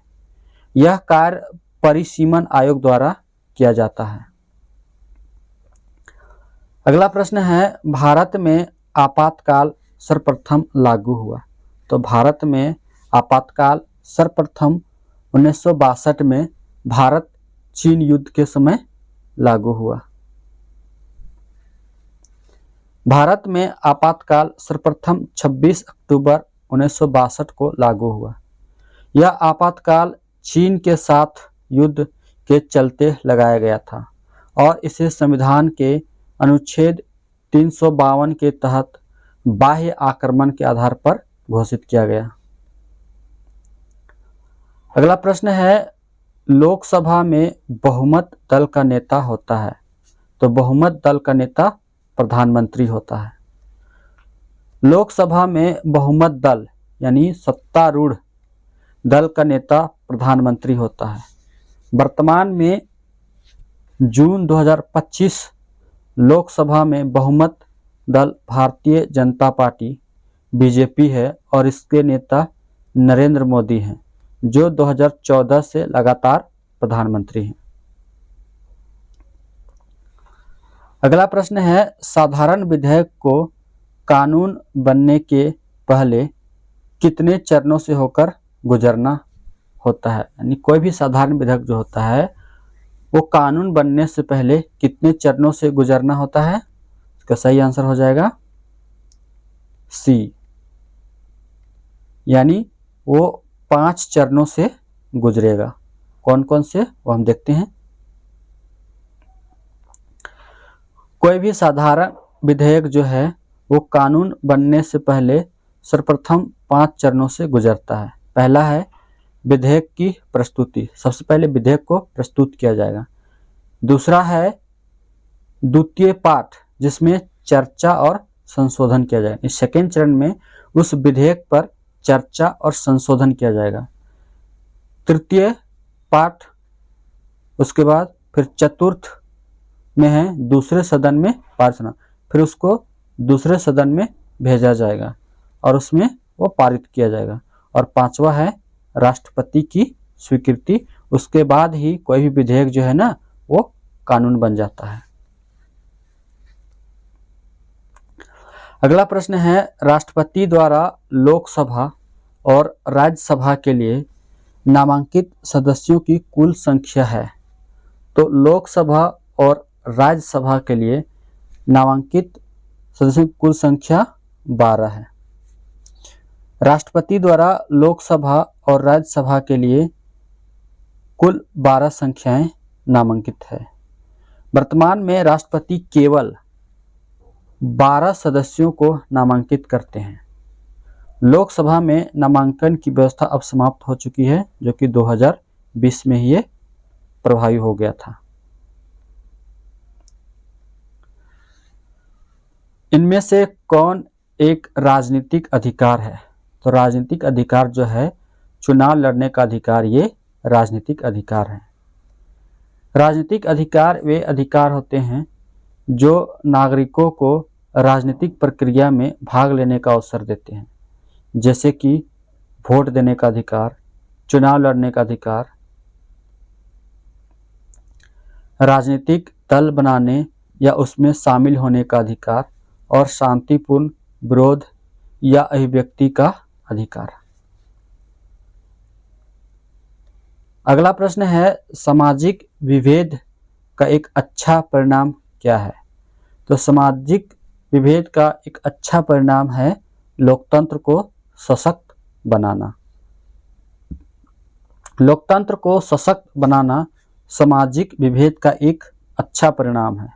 यह कार्य परिसीमन आयोग द्वारा किया जाता है। अगला प्रश्न है, भारत में आपातकाल सर्वप्रथम लागू हुआ। तो भारत में आपातकाल सर्वप्रथम 1962 में भारत चीन युद्ध के समय लागू हुआ। भारत में आपातकाल सर्वप्रथम 26 अक्टूबर 1962 को लागू हुआ। यह आपातकाल चीन के साथ युद्ध के चलते लगाया गया था और इसे संविधान के अनुच्छेद 352 के तहत बाह्य आक्रमण के आधार पर घोषित किया गया। अगला प्रश्न है, लोकसभा में बहुमत दल का नेता होता है। तो बहुमत दल का नेता प्रधानमंत्री होता है। लोकसभा में बहुमत दल यानी सत्तारूढ़ दल का नेता प्रधानमंत्री होता है। वर्तमान में जून 2025 लोकसभा में बहुमत दल भारतीय जनता पार्टी बीजेपी है और इसके नेता नरेंद्र मोदी हैं, जो 2014 से लगातार प्रधानमंत्री हैं। अगला प्रश्न है, साधारण विधेयक को कानून बनने के पहले कितने चरणों से होकर गुजरना होता है। यानी कोई भी साधारण विधेयक जो होता है वो कानून बनने से पहले कितने चरणों से गुजरना होता है। इसका सही आंसर हो जाएगा सी, यानी वो 5 चरणों से गुजरेगा। कौन कौन से वो हम देखते हैं। कोई भी साधारण विधेयक जो है वो कानून बनने से पहले सर्वप्रथम 5 चरणों से गुजरता है। पहला है विधेयक की प्रस्तुति, सबसे पहले विधेयक को प्रस्तुत किया जाएगा। दूसरा है द्वितीय पाठ, जिसमें चर्चा और संशोधन किया जाएगा। इस सेकेंड चरण में उस विधेयक पर चर्चा और संशोधन किया जाएगा। तृतीय पाठ, उसके बाद फिर चतुर्थ में है दूसरे सदन में पारित होना, फिर उसको दूसरे सदन में भेजा जाएगा और उसमें वो पारित किया जाएगा। और पांचवा है राष्ट्रपति की स्वीकृति। उसके बाद ही कोई भी विधेयक जो है ना वो कानून बन जाता है। अगला प्रश्न है, राष्ट्रपति द्वारा लोकसभा और राज्यसभा के लिए नामांकित सदस्यों की कुल संख्या है। तो लोकसभा और राज्यसभा के लिए नामांकित सदस्यों की कुल संख्या 12 है। राष्ट्रपति द्वारा लोकसभा और राज्यसभा के लिए कुल 12 संख्याएं नामांकित है। वर्तमान में राष्ट्रपति केवल 12 सदस्यों को नामांकित करते हैं। लोकसभा में नामांकन की व्यवस्था अब समाप्त हो चुकी है, जो कि 2020 में ही ये प्रभावी हो गया था। इनमें से कौन एक राजनीतिक अधिकार है। तो राजनीतिक अधिकार जो है चुनाव लड़ने का अधिकार, ये राजनीतिक अधिकार है। राजनीतिक अधिकार वे अधिकार होते हैं जो नागरिकों को राजनीतिक प्रक्रिया में भाग लेने का अवसर देते हैं, जैसे कि वोट देने का अधिकार, चुनाव लड़ने का अधिकार, राजनीतिक दल बनाने या उसमें शामिल होने का अधिकार और शांतिपूर्ण विरोध या अभिव्यक्ति का अधिकार। अगला प्रश्न है, सामाजिक विभेद का एक अच्छा परिणाम क्या है। तो सामाजिक विभेद का एक अच्छा परिणाम है लोकतंत्र को सशक्त बनाना। लोकतंत्र को सशक्त बनाना सामाजिक विभेद का एक अच्छा परिणाम है।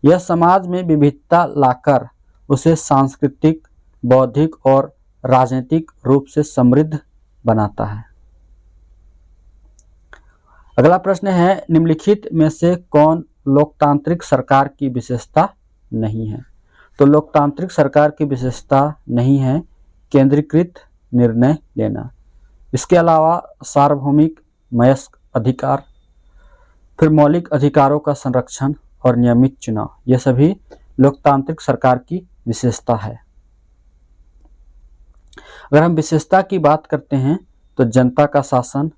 यह समाज में विविधता लाकर उसे सांस्कृतिक, बौद्धिक और राजनीतिक रूप से समृद्ध बनाता है। अगला प्रश्न है, निम्नलिखित में से कौन लोकतांत्रिक सरकार की विशेषता नहीं है? तो लोकतांत्रिक सरकार की विशेषता नहीं है केंद्रीकृत निर्णय लेना। इसके अलावा सार्वभौमिक वयस्क अधिकार, फिर मौलिक अधिकारों का संरक्षण और नियमित चुनाव, ये सभी लोकतांत्रिक सरकार की विशेषता है। अगर हम विशेषता की बात करते हैं तो जनता का शासन,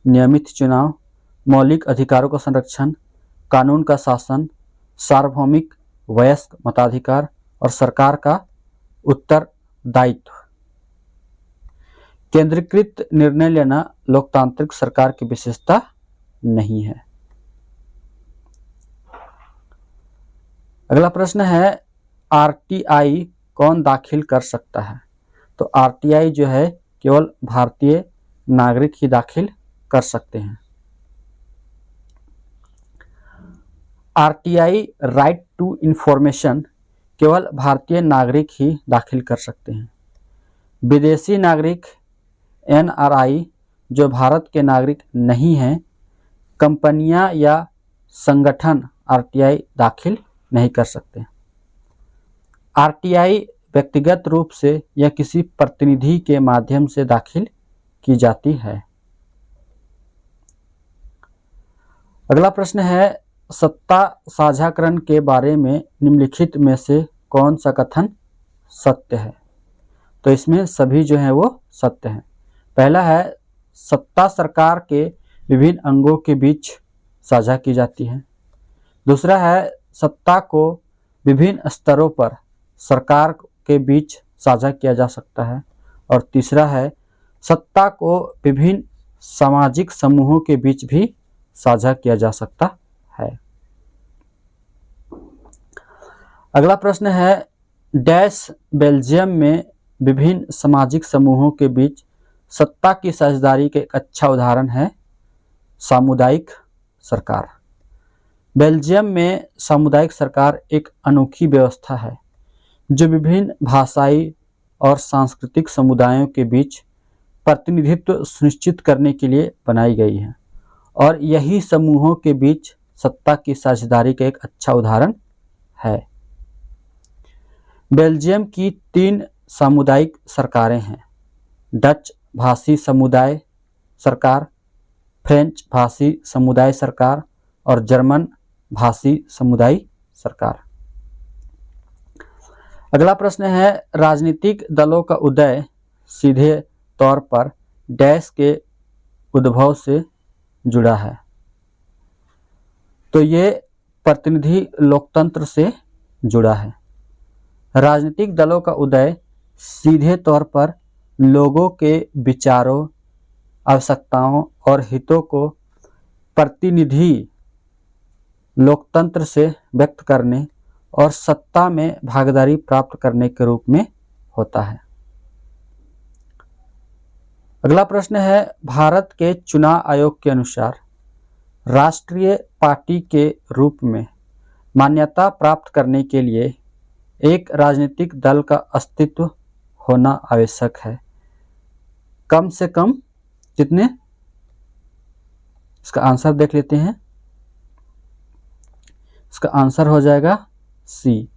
नियमित चुनाव, मौलिक अधिकारों का संरक्षण, कानून का शासन, सार्वभौमिक वयस्क मताधिकार और सरकार का उत्तरदायित्व। केंद्रीकृत निर्णय लेना लोकतांत्रिक सरकार की विशेषता नहीं है। अगला प्रश्न है, आरटीआई कौन दाखिल कर सकता है? तो आरटीआई जो है केवल भारतीय नागरिक ही दाखिल कर सकते हैं। आरटीआई राइट टू इंफॉर्मेशन केवल भारतीय नागरिक ही दाखिल कर सकते हैं। विदेशी नागरिक एनआरआई जो भारत के नागरिक नहीं हैं, कंपनियां या संगठन आरटीआई दाखिल नहीं कर सकते। आरटीआई व्यक्तिगत रूप से या किसी प्रतिनिधि के माध्यम से दाखिल की जाती है। अगला प्रश्न है, सत्ता साझाकरण के बारे में निम्नलिखित में से कौन सा कथन सत्य है? तो इसमें सभी जो है वो सत्य हैं। पहला है, सत्ता सरकार के विभिन्न अंगों के बीच साझा की जाती है। दूसरा है, सत्ता को विभिन्न स्तरों पर सरकार के बीच साझा किया जा सकता है। और तीसरा है, सत्ता को विभिन्न सामाजिक समूहों के बीच भी साझा किया जा सकता है। अगला प्रश्न है, डैश बेल्जियम में विभिन्न सामाजिक समूहों के बीच सत्ता की साझेदारी का एक अच्छा उदाहरण है सामुदायिक सरकार। बेल्जियम में सामुदायिक सरकार एक अनोखी व्यवस्था है जो विभिन्न भाषाई और सांस्कृतिक समुदायों के बीच प्रतिनिधित्व सुनिश्चित करने के लिए बनाई गई है और यही समूहों के बीच सत्ता की साझेदारी का एक अच्छा उदाहरण है। बेल्जियम की 3 सामुदायिक सरकारें हैं, डच भाषी समुदाय सरकार, फ्रेंच भाषी समुदाय सरकार और जर्मन भाषी समुदाय सरकार। अगला प्रश्न है, राजनीतिक दलों का उदय सीधे तौर पर डैश के उद्भव से जुड़ा है। तो ये प्रतिनिधि लोकतंत्र से जुड़ा है। राजनीतिक दलों का उदय सीधे तौर पर लोगों के विचारों, आवश्यकताओं और हितों को प्रतिनिधि लोकतंत्र से व्यक्त करने और सत्ता में भागीदारी प्राप्त करने के रूप में होता है। अगला प्रश्न है, भारत के चुनाव आयोग के अनुसार राष्ट्रीय पार्टी के रूप में मान्यता प्राप्त करने के लिए एक राजनीतिक दल का अस्तित्व होना आवश्यक है। कम से कम कितने? इसका आंसर देख लेते हैं। इसका आंसर हो जाएगा सी,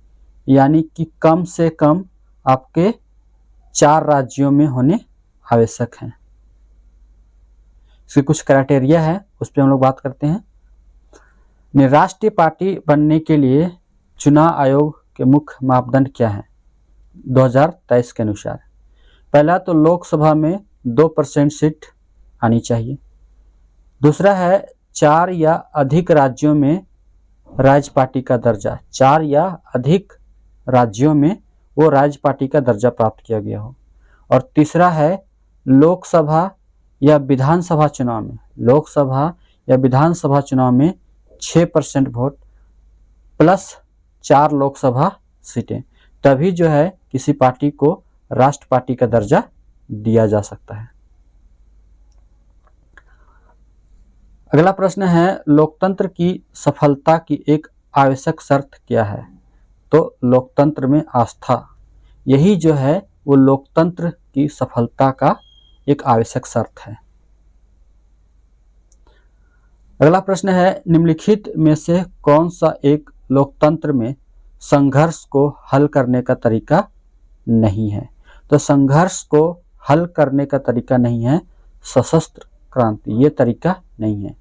यानी कि कम से कम आपके 4 राज्यों में होने आवश्यक हैं। इसके कुछ क्राइटेरिया है, उस पर हम लोग बात करते हैं। राष्ट्रीय पार्टी बनने के लिए चुनाव आयोग के मुख्य मापदंड क्या हैं 2023 के अनुसार? पहला तो लोकसभा में 2% सीट आनी चाहिए। दूसरा है 4 या अधिक राज्यों में राज्य पार्टी का दर्जा, 4 या अधिक राज्यों में वो राज्य पार्टी का दर्जा प्राप्त किया गया हो। और तीसरा है लोकसभा या विधानसभा चुनाव में, लोकसभा या विधानसभा चुनाव में 6% वोट प्लस 4 लोकसभा सीटें, तभी जो है किसी पार्टी को राष्ट्र पार्टी का दर्जा दिया जा सकता है। अगला प्रश्न है, लोकतंत्र की सफलता की एक आवश्यक शर्त क्या है? तो लोकतंत्र में आस्था, यही जो है वो लोकतंत्र की सफलता का एक आवश्यक शर्त है। अगला प्रश्न है, निम्नलिखित में से कौन सा एक लोकतंत्र में संघर्ष को हल करने का तरीका नहीं है? तो संघर्ष को हल करने का तरीका नहीं है सशस्त्र क्रांति, ये तरीका नहीं है।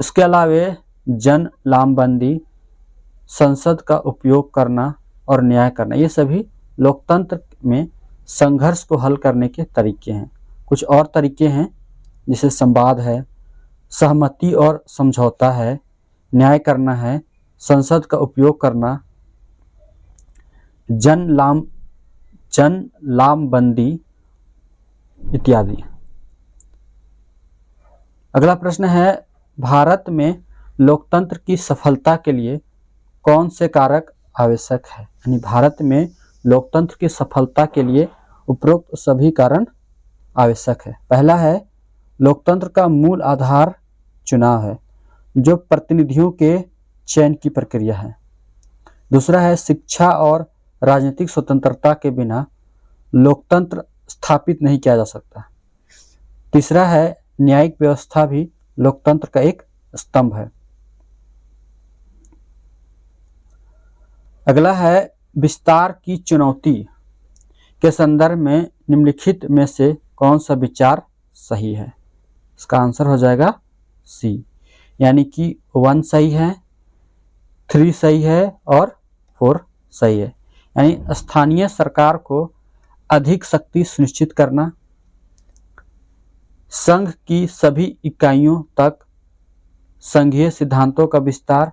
इसके अलावे जन लामबंदी, संसद का उपयोग करना और न्याय करना, ये सभी लोकतंत्र में संघर्ष को हल करने के तरीके हैं। कुछ और तरीके हैं जैसे संवाद है, सहमति और समझौता है, न्याय करना है, संसद का उपयोग करना, जन लामबंदी इत्यादि। अगला प्रश्न है, भारत में लोकतंत्र की सफलता के लिए कौन से कारक आवश्यक है? यानी भारत में लोकतंत्र की सफलता के लिए उपरोक्त सभी कारण आवश्यक है। पहला है, लोकतंत्र का मूल आधार चुनाव है, जो प्रतिनिधियों के चयन की प्रक्रिया है। दूसरा है, शिक्षा और राजनीतिक स्वतंत्रता के बिना लोकतंत्र स्थापित नहीं किया जा सकता। तीसरा है, न्यायिक व्यवस्था भी लोकतंत्र का एक स्तंभ है। अगला है, विस्तार की चुनौती के संदर्भ में निम्नलिखित में से कौन सा विचार सही है? इसका आंसर हो जाएगा सी, यानी कि 1 सही है, 3 सही है और 4 सही है। यानी स्थानीय सरकार को अधिक शक्ति सुनिश्चित करना, संघ की सभी इकाइयों तक संघीय सिद्धांतों का विस्तार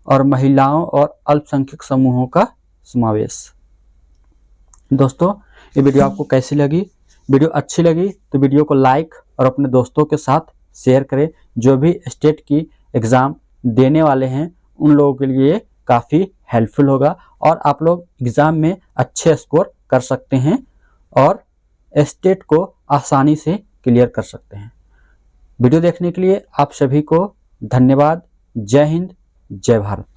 और महिलाओं और अल्पसंख्यक समूहों का समावेश। दोस्तों, ये वीडियो आपको कैसी लगी? वीडियो अच्छी लगी तो वीडियो को लाइक और अपने दोस्तों के साथ शेयर करें। जो भी स्टेट की एग्ज़ाम देने वाले हैं उन लोगों के लिए काफ़ी हेल्पफुल होगा और आप लोग एग्ज़ाम में अच्छे स्कोर कर सकते हैं और स्टेट को आसानी से क्लियर कर सकते हैं। वीडियो देखने के लिए आप सभी को धन्यवाद। जय हिंद, जय भारत।